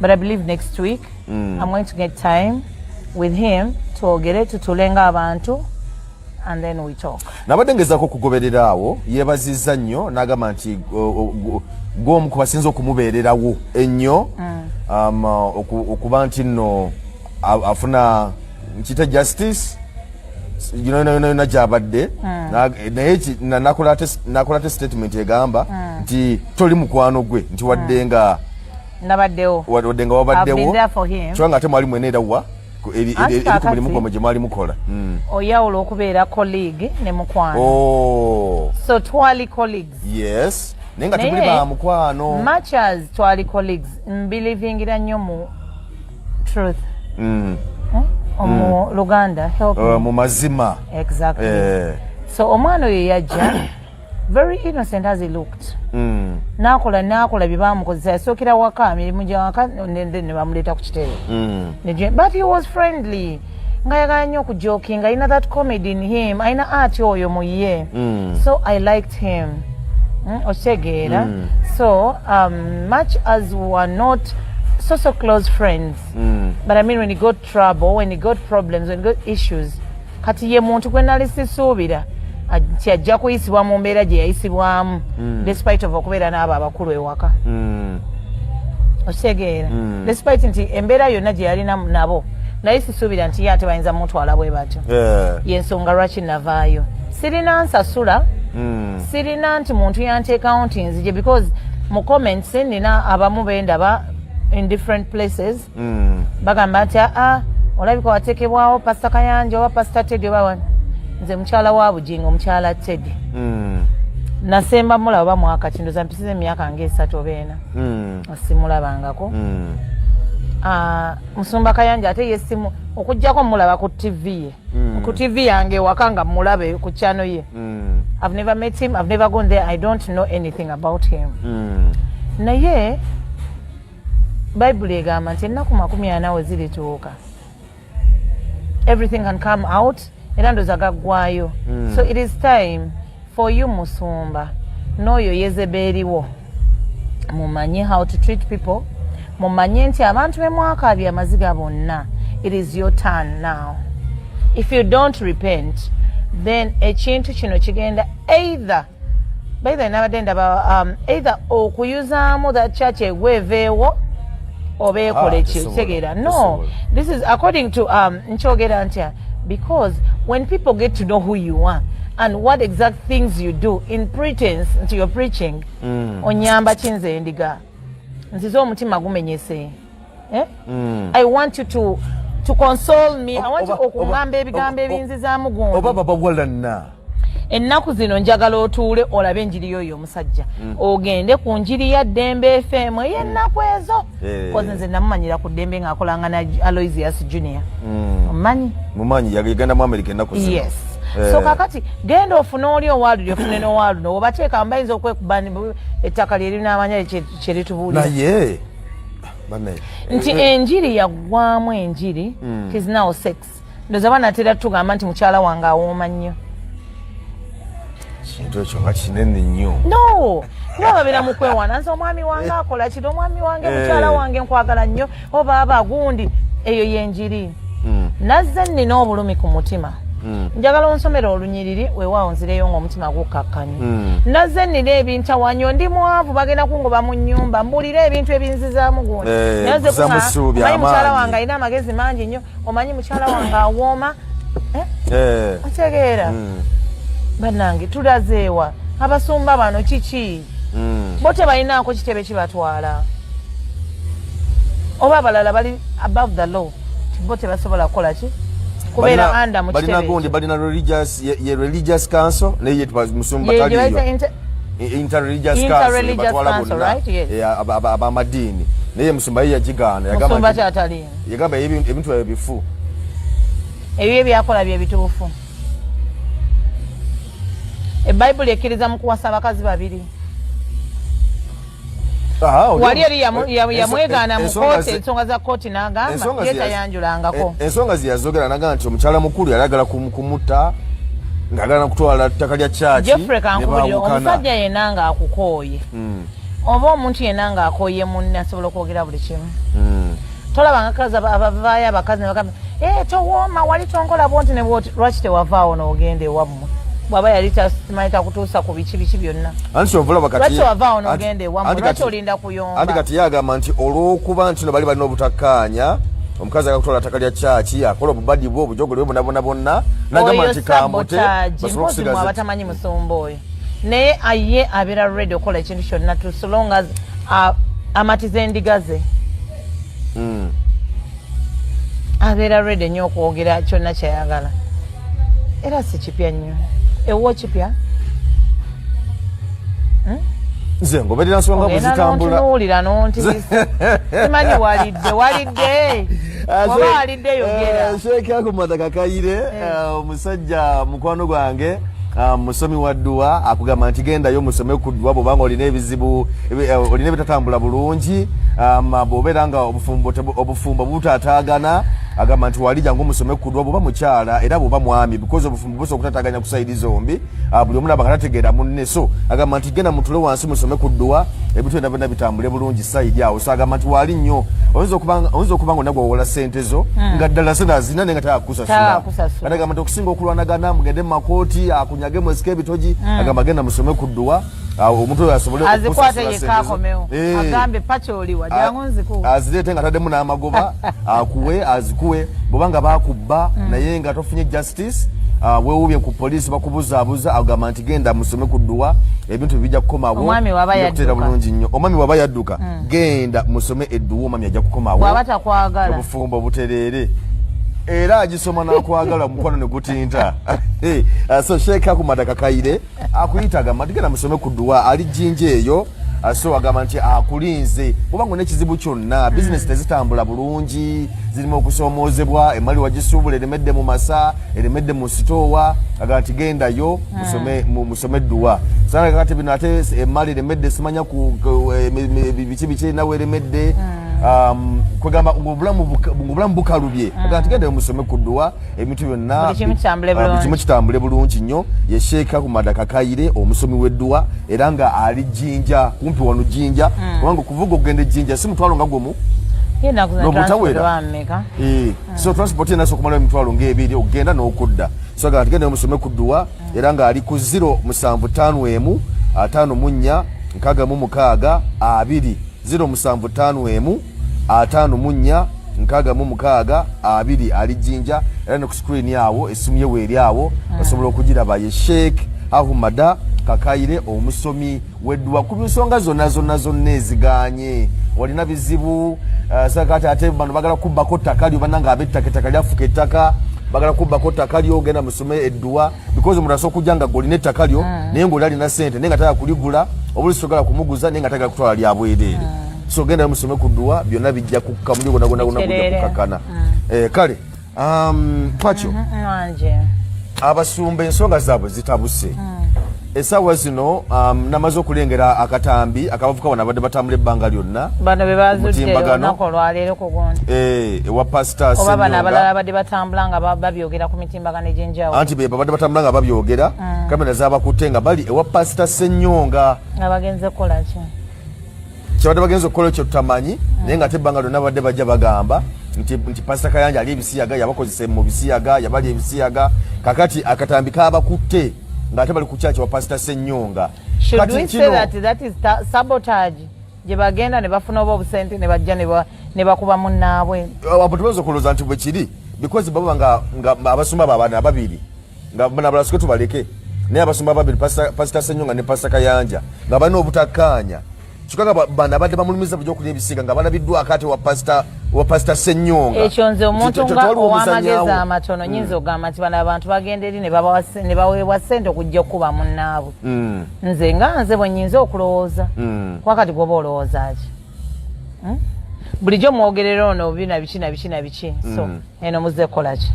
But I believe next week I'm going to get time with him twogere tutulenga abantu and then we talk. Nabadde ngezaako okugoberera awo yeebazizza nnyo n'agamba nti gw'omu ku basinza okumubeererawo ennyo okuba nti nno afuna nkita justice yona gy'abadde naye nakola ate statement egamba nti toli mukwano gwe nti wadde nga wabaddewo kyobanga ate mwali mweneerawa eri ku mulimu gwomwe gye mwali mukola. Oyawula okubeera colleague ne mukwano. So twali colleagues. Yes. Naye nga temuli ba mukwano. Much as twali colleagues, mbelivingira nnyo mu truth. Omu Luganda help me. Mu mazima. Exactly. So omwana oyo yajja very innocent as he looked. Nakola byebamukozesa yasookera waka mirimu gya waka ne bamuleeta ku kitebe. But he was friendly. Nga yagala nnyo okujokinga ayina that comedy in him ayina art oyo mu ye. So I liked him. Okitegeera. So much as we were not so close friends. But I mean when he got trouble, when he got problems, when he got issues, kati ye muntu gwe nali sisuubira nti ajja kuyisibwa mu mbeera gye yayisibwamu despite of okubeera n'abo abakulu ewaka. Okitegeera. Despite nti embeera yonna gye yalina nabo naye sisuubira nti ye ate bayinza mutwala bwe batyo. Y'ensonga lwaki navaayo. Sirina nsasula. Sirina nti muntu yanteekawo nti nzije because mu comments nina abamu bendaba in different places. Bagamba nti olabika wateekebwawo Pastor Kayanja oba Pastor Teddy oba nze mukyala wa Bugigo omukyala Teddy. Nasemba mulaba mwaka kindoza mpisize emyaka nga 3 oba 4. Simulabangako. Musumba Kayanja ate yesimu okujjako mulaba ku TV ye. Ku TV yange wakanga mulabe ku channel ye. I've never met him, I've never gone there, I don't know anything about him. Naye Bible egamba nti ennaku 40 we zirituuka. Everything can come out era ndoza gaggwayo. So it is time for you Musumba n'oyo Yezeberiwo mumanye how to treat people. Mumanye nti abantu bemwakaabye amaziga bonna. It is your turn now. If you don't repent, then ekintu kino kigenda either okuyuzaamu that church egweveewo oba ekole kitegeera. No, this is according to nkyogera ntya, because when people get to know who you are and what exact things you do in pretense into your preaching, onyamba kinze endiga nzize omutima gumenyese. I want you to console me. I want you okungamba ebigambo ebinzizaamu gundi. Oba baba walana. Ennaku zino njagala otuule olabe enjiri yoyo omusajja. Ogende ku njiri ya Dembe FM y'ennaku ezo. Koze nze namumanyira ku Dembe ng'akolanga na Aloysius Junior. Mumanyi yagenda mu America ennaku zino. Yes. So kakati genda ofune oli owaadu ofune n'owaadu no obateeka mbayinza okwekubani ettaka lye linamanya kye litubuulira. Naye nti enjiri yaggwamu enjiri it is now sex. Ndoza banatera tugamba nti mukyala wange awooma nnyo. Kintu ekyo nga kinene nnyo. No, babeera mu kwewaana nti omwami wange akola kiri, omwami wange mukyala wange nkwagala nnyo oba aba gundi. Eyo yenjiri. Nazze nnina obulumi ku mutima. Njagala onsomera olunyiriri weewaawo nzireyo ng'omutima gukakkanye. Nazze nnina ebintawanyo ndi mwavu bagenda kungoba mu nnyumba mbuulira ebintu ebinzizaamu gundi. Naze kumanyi mukyala wange alina amagezi mangi nnyo, omanyi mukyala wange awooma. Otegeera? Bannange tulazeewa abasumba bano kiki? Bo tebalinaako kitebe kibatwala. Oba abalala bali above the law. Bo tebasobola kukola ki? Kubeera anda mu kitebe. Balina gundi balina religious council naye musumba taliyo. Interreligious council, right? Yes. Abamadini. Naye musumba ye yagigana yagamba. Musumba tataliyo. Yagamba ebintu ebifu. Ebyo byakola bye bituufu. Bible ekkiriza mu kuwasa abakazi babiri. Wali yali yamwegaana mu kooti, ensonga za kooti n'agamba yetayanjulangako. Ensonga ziyazogera n'agamba nti omukyala mukulu yalagala kumutta ng'agala kutwala ttaka lya kyaki. Jeffrey kankubulira omusajja yenna ng'akukooye. Oba omuntu yenna ng'akooye munne asobola okwogera buli kimu. Tolabanga kazi abavaayo abakazi ne bagamba towooma wali tonkola bwonti ne bwoti lwaki tewavaawo n'ogenda ewammwe. Bwaba yali tamanyi kutuusa ku biki byonna. Anti ovula bakati. Lwaki wavaawo n'ogenda ewammwe lwaki olinda kuyomba. Anti kati yagamba nti olw'okuba nti no bali balina obutakkaanya omukazi akakutwala ttaka lya kyaki akola obubadi bwe obujogolo bwe bonna n'agamba nti kamute basobola okusigaza. Abatamanyi musumba oyo. Naye aye abeera ready okola ekintu kyonna so long as amatiza endiga ze. Abeera ready nnyo okwogera kyonna kyayagala. Era si kipya nnyo. Ewo kipya? Nze ngoberera nsonga bwe zitambula. Ntunuulira n'ontibisa. Simanyi walidde. Oba walidde yogera. Sheekh Akumata Kakayire omusajja mukwano gwange musomi wa dduwa akugamba nti gendayo musome ku dduwa bw'obanga olina ebizibu olina ebitatambula bulungi bw'obeera nga obufumbo butataagana agamba nti walijja ng'omusome ku dduwa bw'oba mukyala era bw'oba mwami because obufumbo busobola okutataaganya ku sayidi zombi buli omu naba nga tategeera munne so agamba nti genda mutule wansi musome ku dduwa ebintu byonna byonna bitambule bulungi sayidi awo so agamba nti wali nnyo oyinza okuba nga onnagwa wowola ssente zo nga ddala sente azina naye nga tayakusasula kati agamba nti okusinga okulwanagana mugende mu makooti akunyage mwesika ebitogi agamba genda musome ku dduwa omuntu oyo asobole azikwate yekka akomewo agambe pakyoliwa jangu nziku azireete nga taddemu n'amagoba akuwe azikuwe bw'obanga baakubba naye nga tofunye justice weewubye ku poliisi bakubuzaabuza agamba nti genda musome ku dduwa ebintu bijja kukomawo okuteera bulungi nnyo omwami waba yadduka genda musome edduwa omwami ajja kukomawo bw'aba takwagala obufumbo butereere era agisoma n'akwagala mukwano ne gutinta so Sheikh Akumata Kakayire akuyita agamba nti genda musome ku dduwa ali jjinja eyo so agamba nti akulinze bw'obanga n'ekizibu kyonna bizinesi tezitambula bulungi zirimu okusoomoozebwa emali wagisuubula eremedde mu masa eremedde mu sitoowa agamba nti gendayo musome edduwa sana kakati bino ate emali eremedde simanya biki erinawo eremedde kwegamba ngobulamu bukalubye agamba tigende musome kuddwa ebintu byonna bikimu kitambule bulungi nnyo ye Sheikh Ahmad Kakayire omusomi w'eddwa era nga ali Jinja kumpi wano Jinja kubanga okuvuga okugenda Jinja si mutwalo nga gwomu so transport naso kumala emitwalo ng'ebiri okugenda n'okudda so agamba tigende musome kuddwa era nga ali ku 0751 54 66 2 0751 54 66 2 ali Jinja era ne ku screen yawo esimu ye weeri awo basobola okugiraba ye Sheikh Ahmad Kakayire omusomi w'eddwa ku nsonga zonna eziganye walina bizibu sakati ate bano bagala kubbako ttaka lyo bannanga ab'ettaka lyafuka ettaka bagala kubbako ttaka lyo ogenda musome eddwa because omuntu asobola okujja nga golina ettaka lyo naye ng'oli alina ssente naye nga tayagala kuligula obulisi togala kumuguza naye nga tayagala kutwala lya bwereere so genda musome ku ddwa byonna bijja kukka muli gonna kujja kukakkana kale Pacho abasumba ensonga zaabwe zitabuse essaawa zino namaze okulengera akatambi akabavuka wano abadde batambula ebbanga lyonna bano be bazudde olunaku olwaleero ku gundi ewa pasita oba bano abalala badde batambula nga babyogera ku mitimbagano egy'enjawulo anti be badde batambula nga babyogera kamera zaabakutte nga bali ewa pasita Ssennyonga abagenze kukola ki kyabadde bagenze okukola ekyo tutamanyi naye nga ate ebbanga lyonna badde bajja bagamba nti pasita Kayanja ali ebisiyaga yabakozesa mu bisiyaga yabali ebisiyaga kakati akatambi kaabakutte ngate bali ku kyaki wa pastor Ssennyonga. Should we say that is sabotage? Je bagenda ne bafuna obusente ne bajja ne bakuba munnaabwe. Abutubazo kuloza nti bwe kiri because baba nga abasumba babana ababiri nga bana balasiko tubaleke ne abasumba babiri pastor Ssennyonga ne pastor Kayanja nga bana obutakanya kikaga bana badde bamulumiza bujjo kulya ebisiga nga balabiddwa akate wa pastor Ssennyonga ekyo nze omuntu nga ow'amagezi amatono nyinza ogamba nti bano abantu bagenda eri ne baweebwa ssente okujja okuba munnaabwe nze bwe nyinza okulowooza kwakati gwoba olowooza ki bulijjo mwogerera ono bina biki so eno muzze kukola ki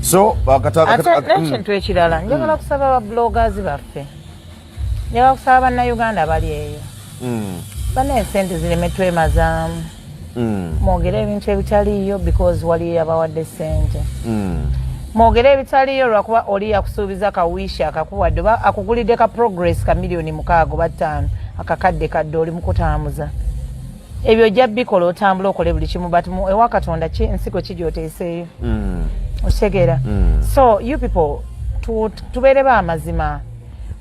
so n'ekintu ekirala njagala kusaba ababloggers baffe njagala kusaba bannayuganda bali eyo bana esente zireme twemazaamu mwogere ebintu ebitaliiyo because waliyo abawadde sente mwogere ebitaliiyo lwakuba oli yakusuubiza kawiisha akakuwadde oba akugulidde ka progress ka miliyoni 6 oba 5 akakadde kadde oli mukutaamuza ebyo ojja bikola otambula okole buli kimu but ewa Katonda ensigo kijooteeseeyo otegera so you people tubeere baamazima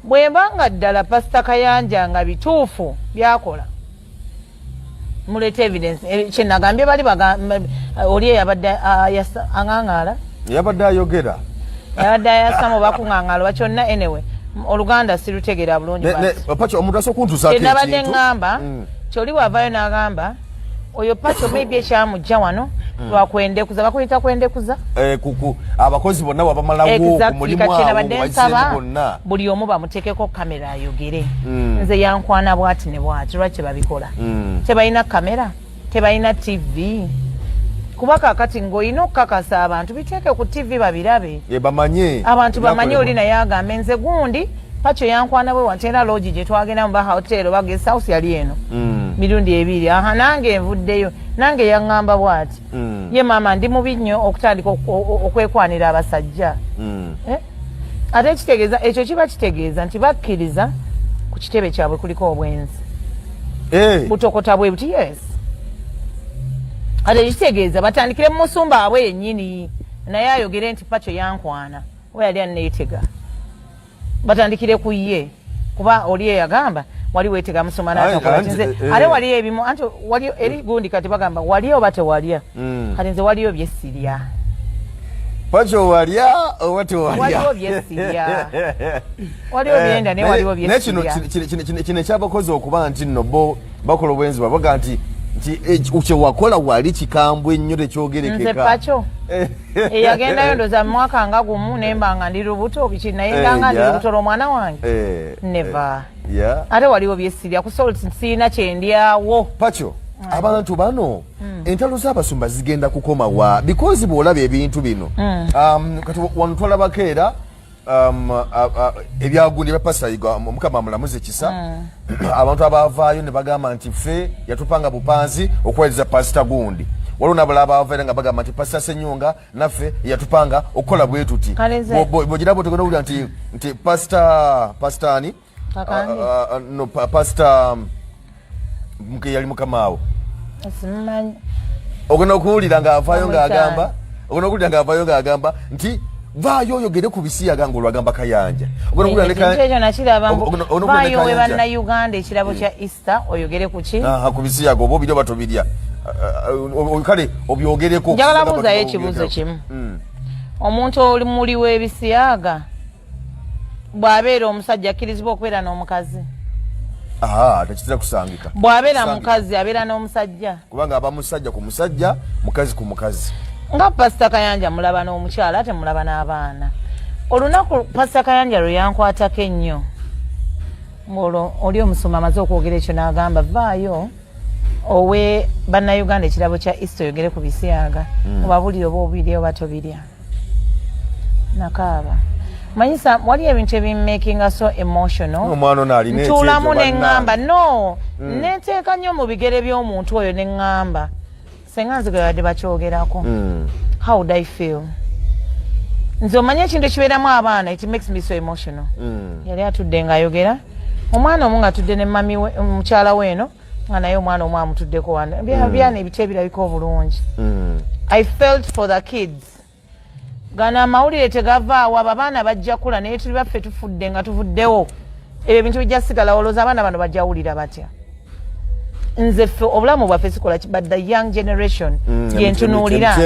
bwembanga ddala pasita Kayanja nga bituufu byakola muleta evidence kyenagambye bali oli yabadde aŋaŋaala yabadde ayogera yabadde ayasamu bakuŋaŋaala bakyonna anyway oluganda sirutegera bulungi omuntu asobola okuntuusa kyenabadde ŋŋamba kyoli bwavaayo n'agamba oyo Pacho maybe ekyamujja wano lwakwendekuza bakuyita kwendekuza abakozi bonna wabamalawo ku mulimu awo bonna buli omu bamuteekeko kamera ayogere nze yankwana bwati ne bwati lwaki babikola tebalina kamera tebalina TV kuba kakati ng'olina okukakasa abantu biteeke ku TV babirabe abantu bamanye oli naye agambe nze gundi Pacho yankwana bwe watera lodge gye twagenda mu bahotelo ba guest house yali eno mirundi 2 nange nvuddeyo nange yaŋŋamba bwati ye mama ndi mubi nnyo okutandika okwekwanira abasajja ate ekitegeeza ekyo kiba kitegeeza nti bakkiriza ku kitebe kyabwe kuliko obwenzi butokota bwe buti yes ate kitegeeza batandikire mu musumba abwe yennyini naye ayogere nti Pacho yankwana we yali anneetega batandikire ku ye kuba oli yagamba wali weetega musoma n'atakola nze ale waliyo ebimu anti waliyo eri gundi kati bagamba waliyo oba tewalya kati nze waliyo byesirya Pacho walya oba tewalya waliyo byesirya waliyo byenda ne waliyo byesirya kino ekyabakozi okuba nti nno bo bakola obwenzi babaga nti kye wakola wali kikambwe ennyo tekyogerekeka nze Pacho eyagendayo ndoza mwaka nga gumu nemba nga ndi lubuto biki naye nga ndi lubuto lw'omwana wange never ate waliwo byesirya kusiina kyendyawo Pacho abantu bano entalo z'abasumba zigenda kukoma wa because bw'olaba ebintu bino kati wano twalabako era ebyagundi bya pastor yiga mukama mulamuze kisa abantu abavaayo ne bagamba nti ffe yatupanga bupanzi okweleza pastor gundi waliwo n'abalala abavayo nga bagamba nti pastor Senyonga naffe yatupanga okukola bwe tuti bwogirabo tegenda kuwulira nti pastani no pastor mke yali mukamaawo ogenda okuwulira ng'avaayo ng'agamba nti vaayo oyogere ku bisiyaga ng'olwagamba Kayanja ekyo nakiraba vaayo we bannayuganda ekirabo kya Easter oyogere ku ki ku bisiyaga oba obirya oba tobirya kale obyogereko njagala buuzayo ekibuuzo kimu omuntu oli muli w'ebisiyaga bw'abeera omusajja akkirizibwa okubeera n'omukazi tekitera kusangika bw'abeera mukazi abeera n'omusajja kubanga aba musajja ku musajja mukazi ku mukazi nga Pastor Kayanja mulaba n'omukyala ate mulaba n'abaana olunaku Pastor Kayanja lwe yankwatako ennyo ng'olwo oli omusoma amaze okwogera ekyo n'agamba vaayo owe bannayuganda ekirabo kya Easter oyogere ku bisiyaga oba bulira oba obirya oba tobirya nakaaba manyisa wali ebintu ebimmakinga so emotional ntuulamu neŋŋamba no neteeka nnyo mu bigere by'omuntu oyo neŋŋamba senga nzigo yabadde bakyogerako how would I feel nze omanye ekintu ekibeeramu abaana it makes me so emotional yali atudde ng'ayogera omwana omu ng'atudde ne mami mukyala weeno nga naye omwana omu amutuddeko wano byana ebiti ebirabika obulungi I felt for the kids gana amawulire tegavaawo abo abaana bajja kula naye tuli baffe tufudde nga tuvuddewo ebyo ebintu bijja sigala olowooza abaana bano bajja wulira batya nze ffe obulamu bwaffe sikola but the young generation yentunuulira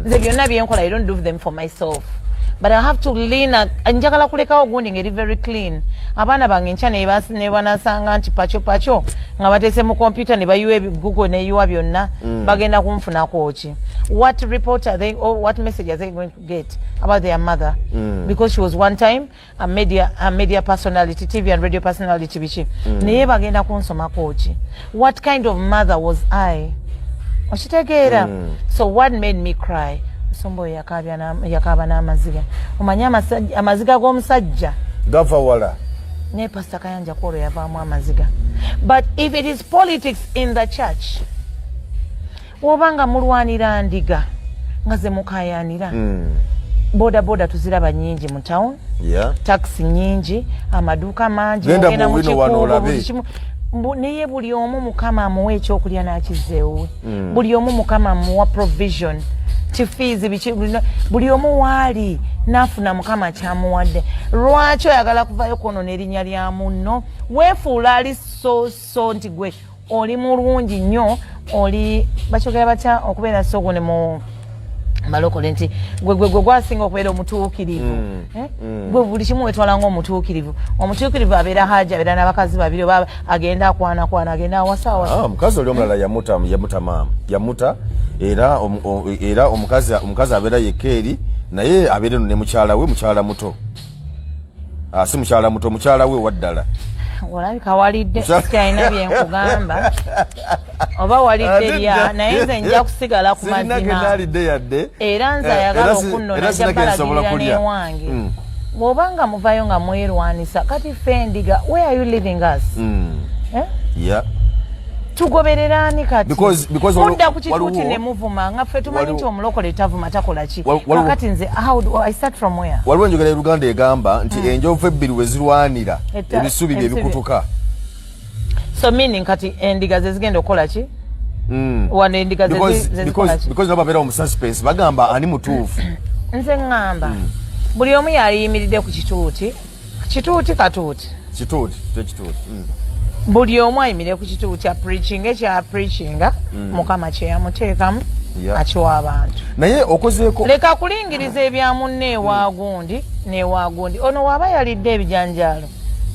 nze byonna byenkola I don't do them for myself but I have to lean njagala kulekawo gundi ngeri very clean abaana bange nkya ne banasanga nti paco nga bateese mu kompyuta ne bayiwa Google ne yiwa byonna bagenda kunfunako ki what report are they or what message are they going to get about their mother because she was one time a media personality TV and radio personality biki naye bagenda kunsomako ki what kind of mother was I okitegeera so what made me cry sombo yakaba n'amaziga omanye amaziga g'omusajja gava wala ne Pastor Kayanja Kolo yavaamu amaziga but if it is politics in the church wobanga mulwanira ndiga nga ze mukayanira boda tuziraba nyingi mu town taxi nyingi amaduuka mangi ogenda mu kikuubo naye buli omu mukama amuwa ekyokulya n'akizzeewo buli omu mukama amuwa provision tifiizi biki buli omu waali n'afuna mukama kyamuwadde lwaki oyagala kuvayo kono n'erinnya lya munno weefuula ali so nti gwe oli mulungi nnyo oli bakyogera batya okubeera sogone mu malokole nti gwe gwasinga okubeera omutuukirivu gwe buli kimu wetwala ng'omutuukirivu abeera haja abeera n'abakazi babiri oba agenda akwana agenda awasa mukazi oli omulala yamuta era omukazi abeera yekka eri naye abeera ne mukyala muto si mukyala muto mukyala we waddala olabika walidde kyalina byenkugamba oba walidde lya naye nze nja kusigala ku mazima era nze ayagala okunnona nja balagirira n'ewange bw'obanga muvayo nga mwerwanisa kati ffe endiga where are you leaving us tugobererani kati kudda ku kituuti ne muvuma nga ffe tumanyi nti omulokole tavuma takola ki kakati nze I start from where waliwo enjogera y'Oluganda egamba nti enjovu ebbiri we zirwanira ebisubi bye bikutuka so meaning kati endiga ze zigenda okukola ki wano endiga zezikola ki because nabo babeera mu suspense bagamba ani mutuufu nze ngamba buli omu yaliyimiridde ku kituuti katuuti buli omu ayimire ku kituuti kya preachinga mukama kye yamuteekamu akiwa abantu naye okozeeko leka kulingiriza ebya munne ewagundi ono waaba yalidde ebijanjaalo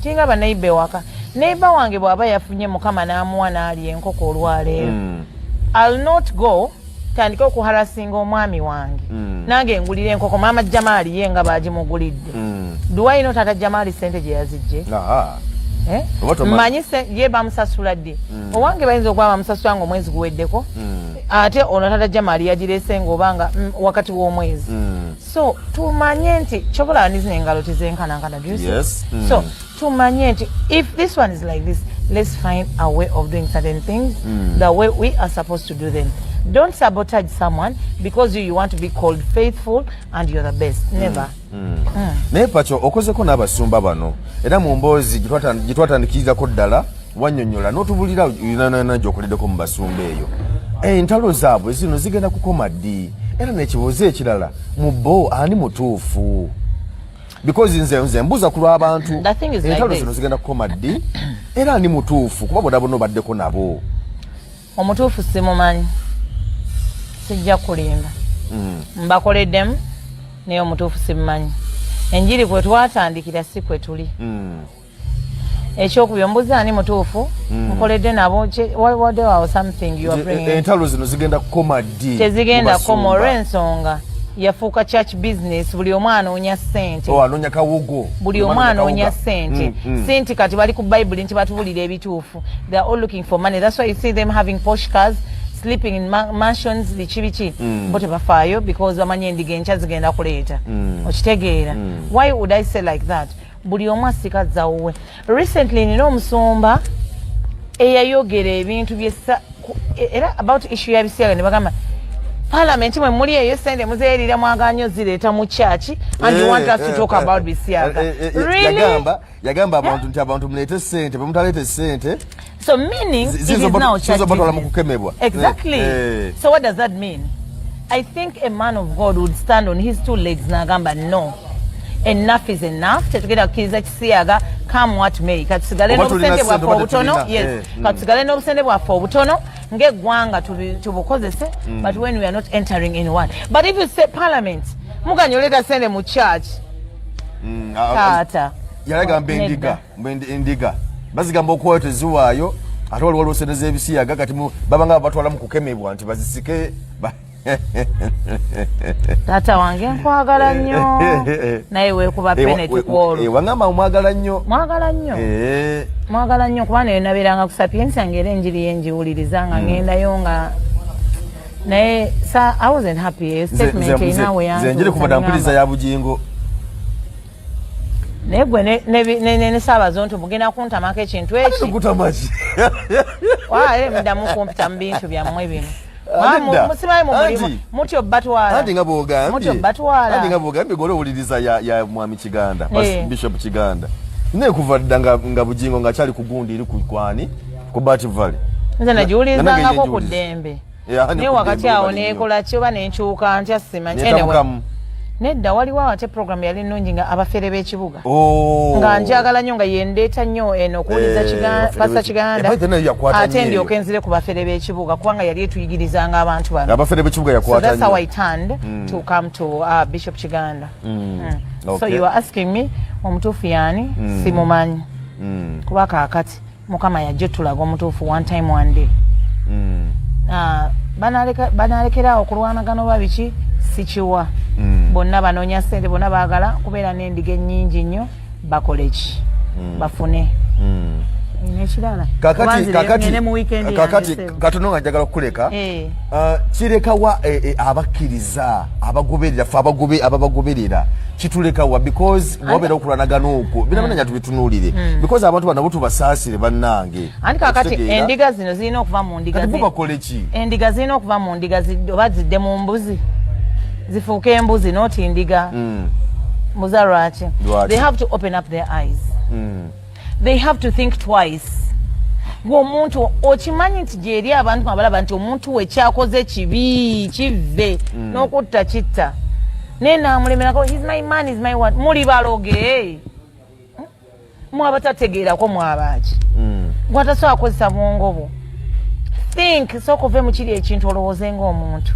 tinga banaibe waka neiba wange bw'aba yafunye mukama n'amuwa n'ali enkoko olwaleero I'll not go tandika okuharasinga omwami wange nange ngulira enkoko maama Jamaali ye nga baagimugulidde duwayino tata Jamaali sente gye yazijje manyise ye bamusasula ddi owange bayinza okuba bamusasula nga omwezi guweddeko ate onatata jamali yagirese ng'obanga wakati w'omwezi so tumanye nti kyobola nizina engalo tezenkanankana so tumanye nti if this one is like this, let's find a way of doing certain things the way we are supposed to do them. Don't sabotage someone because you want to be called faithful and you're the best. Never. Naye pacho okozeko n'abasumba bano era mu mboozi gitwatandikiriza ddala wannyonnyola n'otubulira gy'okoleddeko mu basumba eyo entalo zaabwe zino zigenda kukoma ddi era n'ekibuuzo ekirala mu bo ani mutuufu because nze mbuuza ku lw'abantu entalo zino zigenda kukoma ddi era ani mutuufu kuba bonna bonna obaddeko nabo omutuufu simumanyi sijja kulimba mbakoleddemu naye omutuufu simumanyi enjiri kwe twatandikira si kwe tuli ekyokubyo mbuzi ani mutuufu nkoledde nabo what something you are bringing entalo zino zigenda kukoma ddi tezigenda kukoma olw'ensonga yafuuka church business buli omu anoonya ssente anoonya kawogo buli omu anoonya ssente sinti kati bali ku bayibuli nti batubulira ebituufu they are all looking for money. That's why you see them having posh cars, sleeping in mansions, biki bo tebafaayo because bamanyi endiga enkya zigenda kuleeta okitegeera. Why would I say like that? Buli omu asikazza wuwe. Recently nina omusumba eyayogera ebintu era about issue y'ebisiyaga ne bagamba Parliament mwe muli eyo sente muzeerira mwaganyo zireeta mu church and you want us to talk about bisiyaga. Really? Yagamba abantu nti abantu mulete sente bwe mutalete sente. So meaning it is now church business. Exactly. So what does that mean? I think a man of God would stand on his two legs nagamba no. Enough is enough. Tetugenda kiriza kisiyaga come what may. Katusigale n'obusente bwaffe obutono. Yes. Katusigale n'obusente bwaffe obutono ng'eggwanga tubukozese but when we are not entering in one. But if you say Parliament muganyoleta sente mu church taata yalagamba endiga bazigamba okuwayo teziwaayo ate waliwo olwosente z'ebisiyaga kati babanga batwala mu kukemebwa nti bazisike taata wange nkwagala nnyo naye weekuba peneti kwolu wangamba omwagala nnyo mwagala nnyo kuba naye nabeeranga ku sapiensa ng'era enjiri yenjiwuliriza nga ngendayo nga naye I wasn't happy statement inaawe yange njiri kubada mpuliriza ya Bugingo naye gwe ne Ssaabazonto mugenda kuntamako ekintu eki kutamaki waaye mudamu kumpita mu bintu byammwe bino musimaye mu mulimu mutyo batwala andi nga bogambye mutyo batwala andi nga bogambye gole owuliriza ya mwami Kiganda Bishop Kiganda naye kuva dda nga Bugingo nga kyali ku gundi iri ku kwani ku Bat Valley nze nagiwulirizangako ku ddembe naye wakati awo neekola ki oba nenkyuka ntya simanyi nedda waliwo ate program yali nnungi nga abafere b'ekibuga nga njagala nnyo nga yendeeta nnyo eno okuwuliza Pasta Kiganda ate ndyoka enzire ku bafere b'ekibuga kubanga yali etuyigirizanga abantu bano abafere b'ekibuga yakwata nnyo. So that's how I turned to come to Bishop Kiganda. Okay. So you are asking me omutuufu yaani simumanyi kuba kaakati Mukama yajja tulaga omutuufu one time one day banaalekerawo okulwanagana oba biki sikiwa bonna banoonya ssente bonna baagala kubeera n'endiga ennyingi nnyo bakole ki bafune nekirala kakati katono nga njagala okukuleka kirekawa abakkiriza abagoberera fe ababagoberera kitulekawa because wabeera okulwanagana okwo binamanya tubitunuulire because abantu bano tubasaasire bannange anti kakati endiga zino zirina okuva mu ndiga bakole ki endiga zirina okuva mu ndiga oba zidde mu mbuzi zifuuke embuzi noti ndiga muza lwaki they have to open up their eyes they have to think twice ng'omuntu okimanyi nti gyeri abantu abalaba nti omuntu we kyakoze kibi kive n'okutta kitta naye naamulemerako he's my man is my what muli baloge mwaba tategeerako mwabaaki gwatasobola kukozesa bwongo bwo think sooka ove mu kiri ekintu olowooze ng'omuntu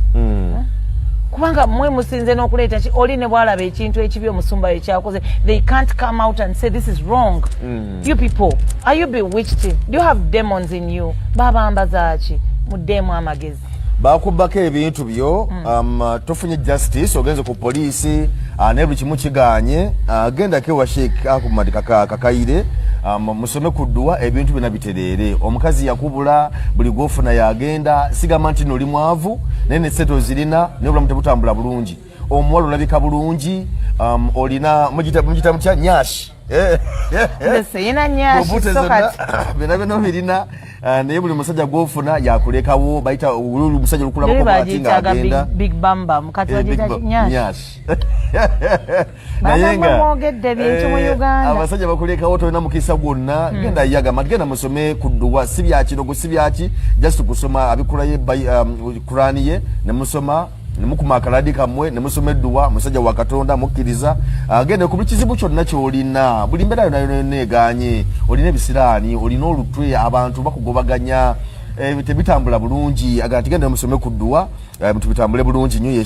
kubanga mwe musinze n'okuleeta ki oli ne bwalaba ekintu ekibi omusumba ekyakoze they can't come out and say this is wrong. You people, are you bewitched? Do you have demons in you? Babambaza ki muddemu amagezi bakubako ebintu byo tofunye justice ogenze ku poliisi ne buli kimu kiganye genda ke washake akumadika kakayire musome kuddwa ebintu bina biterere omukazi yakubula buli gofuna yagenda sigamba nti noli mwavu nene seto zirina nebulamu tebutambula bulungi omuwala olabika bulungi olina mujita mutya nyashi yina nyashi sokati bino birina naye buli musajja gwofuna yakulekawo bayita omusajja lukulako kubati ng'agenda big bamba mukati wajita nyashi naye nga mwogedde bintu mu Uganda abasajja bakulekawo tolina mukisa gwonna genda yagamba genda musome kuddwa si byakinogo si byaki just kusoma abikulaye Kurani ye ne musoma nemukuma akaladi kamwe nemusome edduwa musajja wa Katonda mukkiriza agende ku bikizibu kyonna kyolina buli mbeera yonna neganye olina ebisiraani olina olutwe abantu bakugobaganya tebitambula bulungi agati gende musome kudduwa bintu bitambule bulungi nnyo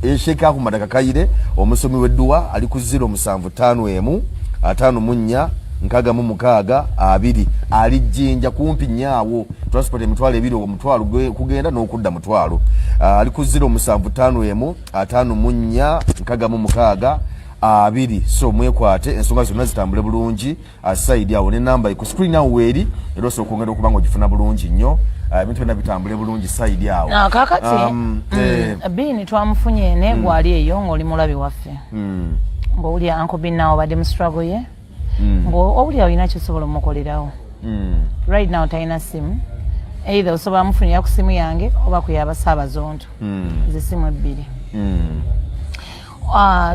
yesheka ku madaka kayire omusomi w'edduwa ali ku 075 54 nkaga mu mukaaga abiri ali jinja kumpi nyaawo transport emitwalo ebiri omutwalo kugenda n'okudda mutwalo ali ku 075 54 nkaga mu mukaaga abiri so mwekwate ensonga zonna zitambule bulungi aside awo ne namba ku screen awo eri era so okongera okubanga ogifuna bulungi nnyo ebintu byonna bitambule bulungi side awo kakati bini twamufunye ne gwali eyo ng'oli mulabi waffe ng'owuli Uncle Bin nawo badde mu struggle ye ng'owuli alina kyosobola omukolerawo right now talina simu either osobola mufunira ku simu yange oba ku y'abasaabazondo zisimu ebbiri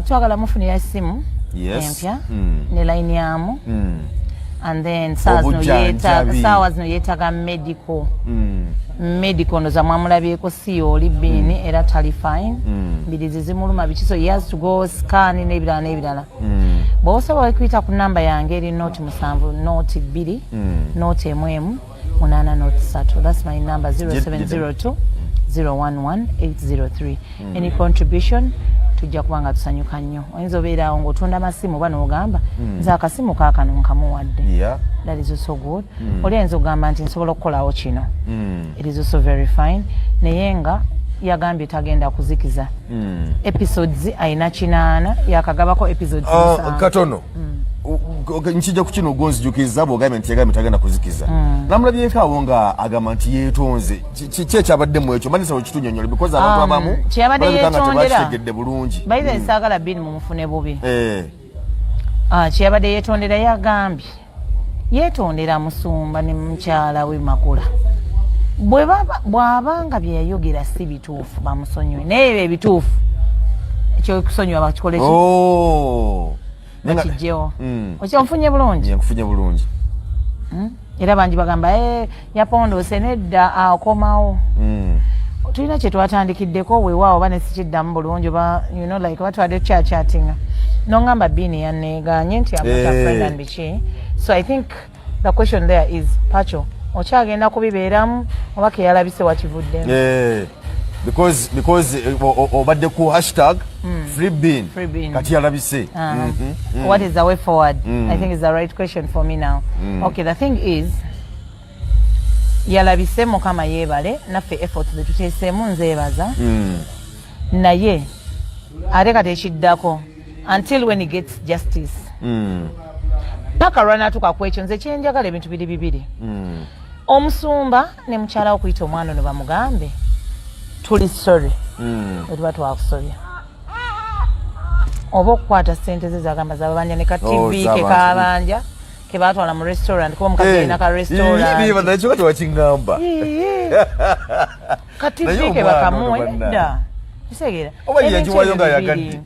twagala mufunira simu empya ne line yamu and then saawa zino yeetaga medical ndoza mwamulabyeko si oli bini era tali fine mbirizi zimuluma bikiso he has to go scan n'ebirala bw'osobola okuyita ku namba yange eri noti 7 noti 2 noti 1 8 noti 3 that's my number 0702 011 803 any contribution tujja kubanga tusanyuka nnyo oyinza obeerawo ng'otunda amasimu oba n'ogamba nze akasimu kaakano nkamuwadde that is also good oli ayinza okugamba nti nsobola okukolawo kino it is also very fine naye nga yagambye tagenda kuzikiza episodes ayina 8 yakagabako episodes katono nkijja ku kino gonzijukiza bw'ogambye nti yagambye tagenda kuzikiza namulabyeko awo nga agamba nti yeetonze kyekyabadde mu ekyo manisa wekitunnyonnyola because abantu abamu kyeyabadde tebakitegedde bulungi bayize saagala bini mumufune bubi kyeyabadde yeetondera yagambye yeetondera musumba ne mukyala we Makula bw'abanga bye yayogera si bituufu bamusonyiwe naye ebyo ebituufu ekyokusonyiwa bakikoleki nakijjewo okyamufunye bulungi nkufunye bulungi era bangi bagamba yapondoose nedda akomawo tulina kye twatandikiddeko weewaawo bane sikiddamu bulungi oba like batwadde tukyachatinga nongamba bini yanneeganye nti amuta friend and biki so I think the question there is Pacho okyagenda kubibeeramu oba keyalabise wakivuddemu because obadde ku hashtag free bin kati yalabise what is the way forward I think is the right question for me now okay the thing is yalabise mukama yeebale naffe effort zetuteeseemu nzeebaza naye ate kati ekiddako until when he gets justice paka lwanatuuka ku ekyo nze kyenjagala ebintu bibiri omusumba ne mukyala okuyita omwana ono bamugambe tuli sorry wetuba twakusobya oba okukwata sente ze zagamba zababanja ne ka TV ke kabanja ke batwala mu restaurant kuba mukazi alina ka restaurant ka TV ke bakamuwe dda kisegera oba yajiwayo nga yagadde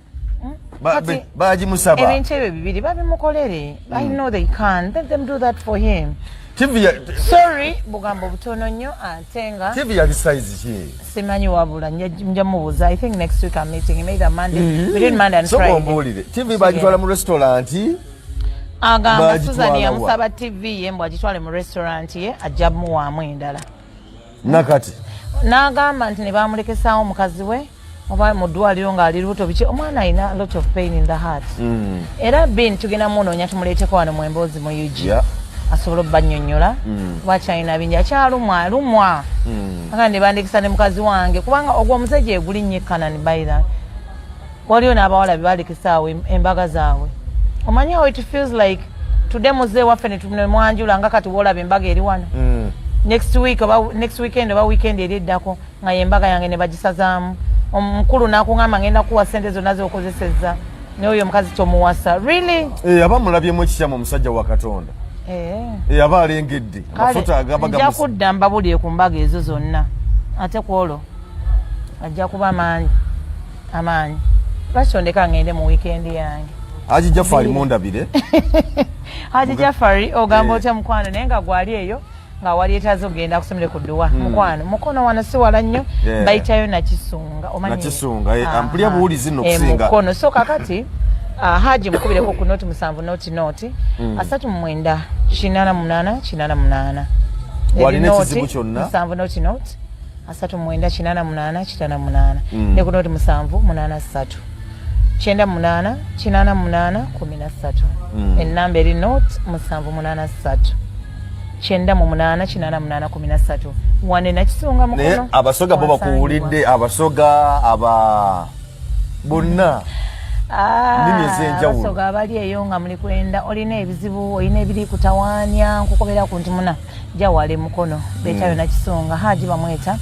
bagimusaba ebintu ebyo bibiri babimukolere I know they can let them do that for him TV sorry bugambo butono nnyo ate nga TV ya size ki simanyi wabula nja mubuuza I think next week I'm meeting him either Monday between Monday and Friday so mbulire TV bagitwala mu restaurant agamba Susan yamusaba TV ye mbw agitwale mu restaurant ye ajja muwaamu endala nakati n'agamba nti ne bamulekesaawo omukazi we oba mu ddwaliro ng'ali lubuto biki omwana alina a lot of pain in the heart era bin tugenda munoonya tumuleeteko wano mu emboozi mu UG asobola obbannyonnyola lwakyalina bingi akyalumwa aka ne bandikisa ne mukazi wange kubanga ogwo omusajja eguli nnyo ekkanani bayira waliyo n'abawala be balekisaawo embaga zaabwe omanyi how it feels like tudde muze waffe ne tumne mwanjula nga kati wola bembaga eri wano next weekend oba weekend eri eddako nga yembaga yange ne bagisazaamu omukulu n'akungamba ngenda kuwa sente zonna zokozesezza n'oyo omukazi tomuwasa really aba mulabyemu ekikyamu omusajja wa Katonda aba alengedde amafuta agabaga nja kudda mbabulire ku mbaga ezo zonna ate kwolwo ajja kuba amaanyi lwaki ondeka ngende mu weekend yange Haji Jafari mundabire Haji Jafari ogamba otya mukwano naye nga gwali eyo nga wali etazo genda kusomere ku dduwa mukwano mukono wana si wala nnyo bayitayo nakisunga omanyi nakisunga ampulya buwulizi nno kusinga mukono so kakati Haji mukubireko ku noti 7 noti 3 9 88 walina ekizibu kyonna 7 noti 3 9 88 ne ku noti 7 8 3 9 8 ennamba eri noti 7 8 3 wane nakisunga mukono abasoga bo bakuwulidde abasoga aba bonna abasoga abali eyo nga muli kwenda olina ebizibu olina ebiri kutawaanya nkukobera ku nti muna jawale mukono betayo nakisunga Haji bamweta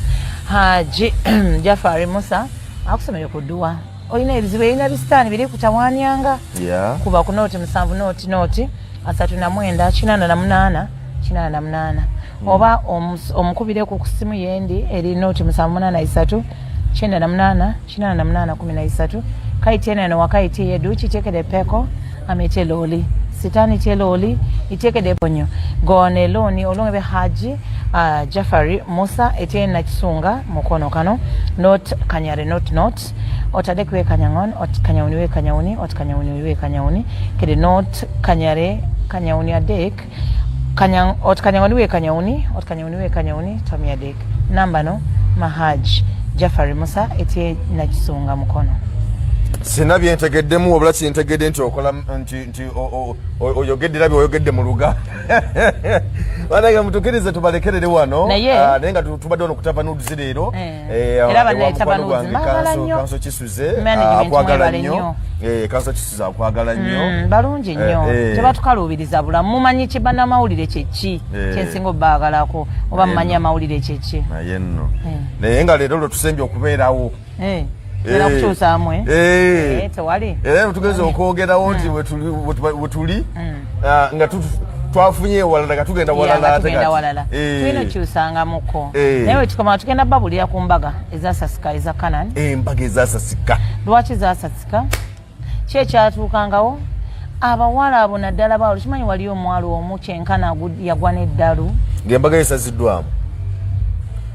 Haji Jafari Musa akusomere ku dduwa olina ebizibu olina bisitaani biri kutawaanyanga kuba ku noti 7 noti 3 9 oba omukubire ku kusimu yendi eri noti 7 8 13 kaitena no wakaiti yedu chitekede peko amete loli sitani cheloli itekede ponyo gone loni olongebe Haji Jafari Musa etena kisunga mukono kano not kanyare not otade kwe kanyangon ot kanyauni we kanyauni ot kanyauni we kanyauni kede not kanyauni adek kanyang ot kanyauni we kanyauni tomia dek namba no Haji Jafari Musa etena kisunga mukono sina byentegeddemu obula kintegedde nti okola nti oyogedde labi oyogedde mu luga banaga mutukirize tubalekerere wano naye nga tubadde ono kutava nuduzi leero era banayitaba nuduzi magala nnyo kanso kisuze akwagala nnyo kanso kisuze akwagala nnyo balungi nnyo tebatukaluubiriza bulamu mumanyi kibanda mawulire kyeki kyensinga obbagalako oba mumanyi amawulire kyeki naye nno naye nga leero lwetusembye okubeerawo era kukyusa amwe tewali era tugeze okwogerawo nti wetuli nga twafunye walala nga tugenda walala tulina kyusanga muko naye wetukoma tugenda babulira ku mbaga ezasasika eza Kanani embaga ezasasika lwaki zasasika kyekyatuukangawo abawala abo naddala baalo kimanyi waliyo omwalo omu kyenkana yagwa n'eddalu ng'embaga esaziddwamu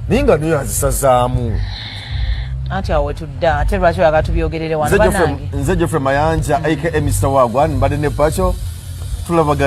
naye nga niyo azisazaamu ati awe tudda ate lwaki oyaga tubyogerere wano banange nze Geoffrey Mayanja aka Mr. Wagwan mbadde ne Pacho tulabaga